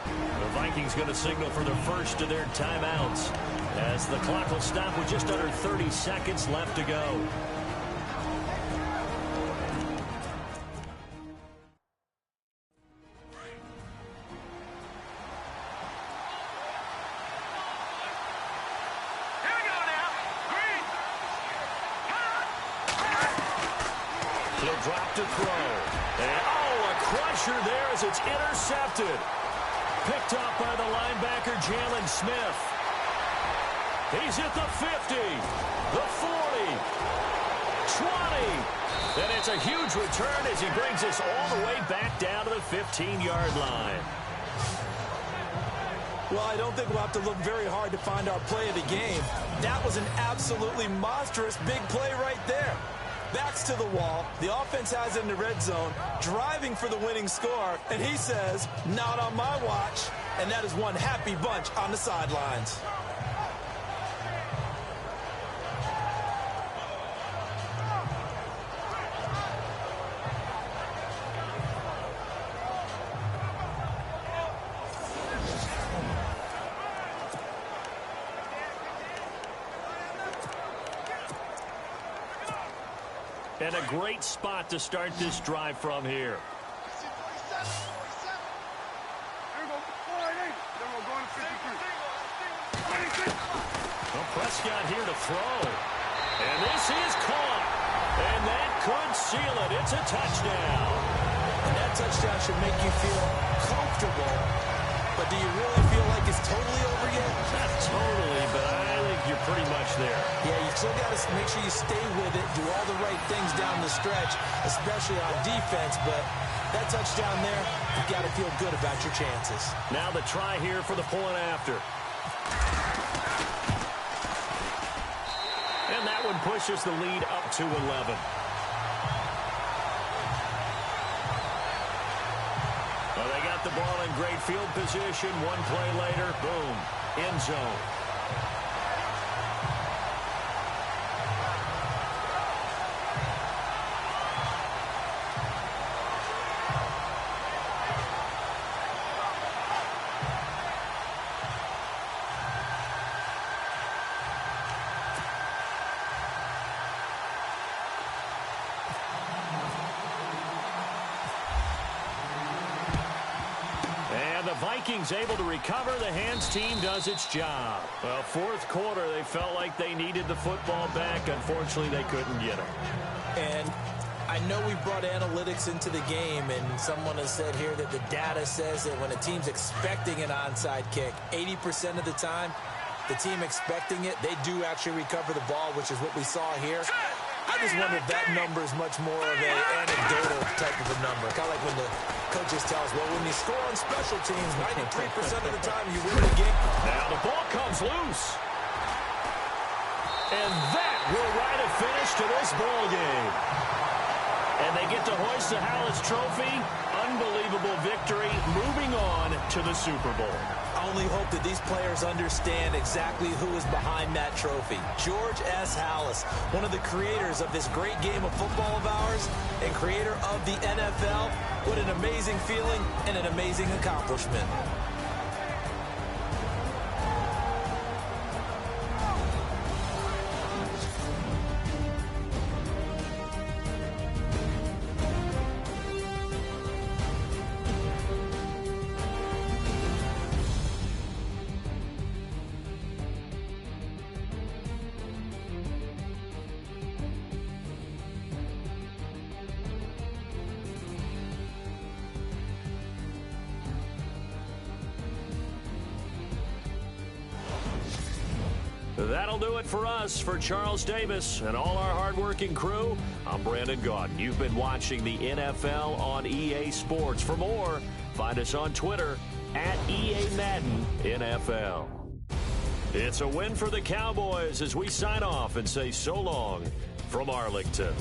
Speaker 2: The Vikings going to signal for their first of their timeouts, as the clock will stop with just under 30 seconds left to go. He'll drop to throw. And, a crusher there as it's intercepted. Picked up by the linebacker, Jalen Smith. He's at the 50, the 40, 20. And it's a huge return as he brings us all the way back down to the 15-yard line.
Speaker 3: Well, I don't think we'll have to look very hard to find our play of the game. That was an absolutely monstrous big play right there. Backs to the wall. The offense has it in the red zone, driving for the winning score, and he says, not on my watch. And that is one happy bunch on the sidelines.
Speaker 2: And a great spot to start this drive from here. Well, Prescott here to throw. And this is caught. And that could seal it. It's a touchdown.
Speaker 3: And that touchdown should make you feel comfortable. But do you really feel like it's totally over yet?
Speaker 2: Not totally, but I think you're pretty much there.
Speaker 3: Yeah, you still got to make sure you stay with it, do all the right things down the stretch, especially on defense. But that touchdown there, you got to feel good about your chances.
Speaker 2: Now the try here for the point after. And that one pushes the lead up to 11. Well, they got the ball in great field position. One play later, boom, end zone. Vikings able to recover. The hands team does its job. Well, fourth quarter, they felt like they needed the football back. Unfortunately, they couldn't get it.
Speaker 3: And I know we brought analytics into the game, and someone has said here that the data says that when a team's expecting an onside kick, 80% of the time, the team expecting it, they do actually recover the ball, which is what we saw here. I just wonder if that number is much more of an anecdotal type of a number. Kind of like when the coaches tell us, well, when you score on special teams, 93% of the time you win the game.
Speaker 2: Now the ball comes loose. And that will write a finish to this ball game. And they get to hoist the Hallis Trophy. Unbelievable victory, moving on to the Super Bowl.
Speaker 3: I only hope that these players understand exactly who is behind that trophy. George S. Hallis, one of the creators of this great game of football of ours and creator of the NFL. What an amazing feeling and an amazing accomplishment.
Speaker 2: That'll do it for us. For Charles Davis and all our hardworking crew, I'm Brandon Gaudin. You've been watching the NFL on EA Sports. For more, find us on Twitter at EA Madden NFL. It's a win for the Cowboys as we sign off and say so long from Arlington.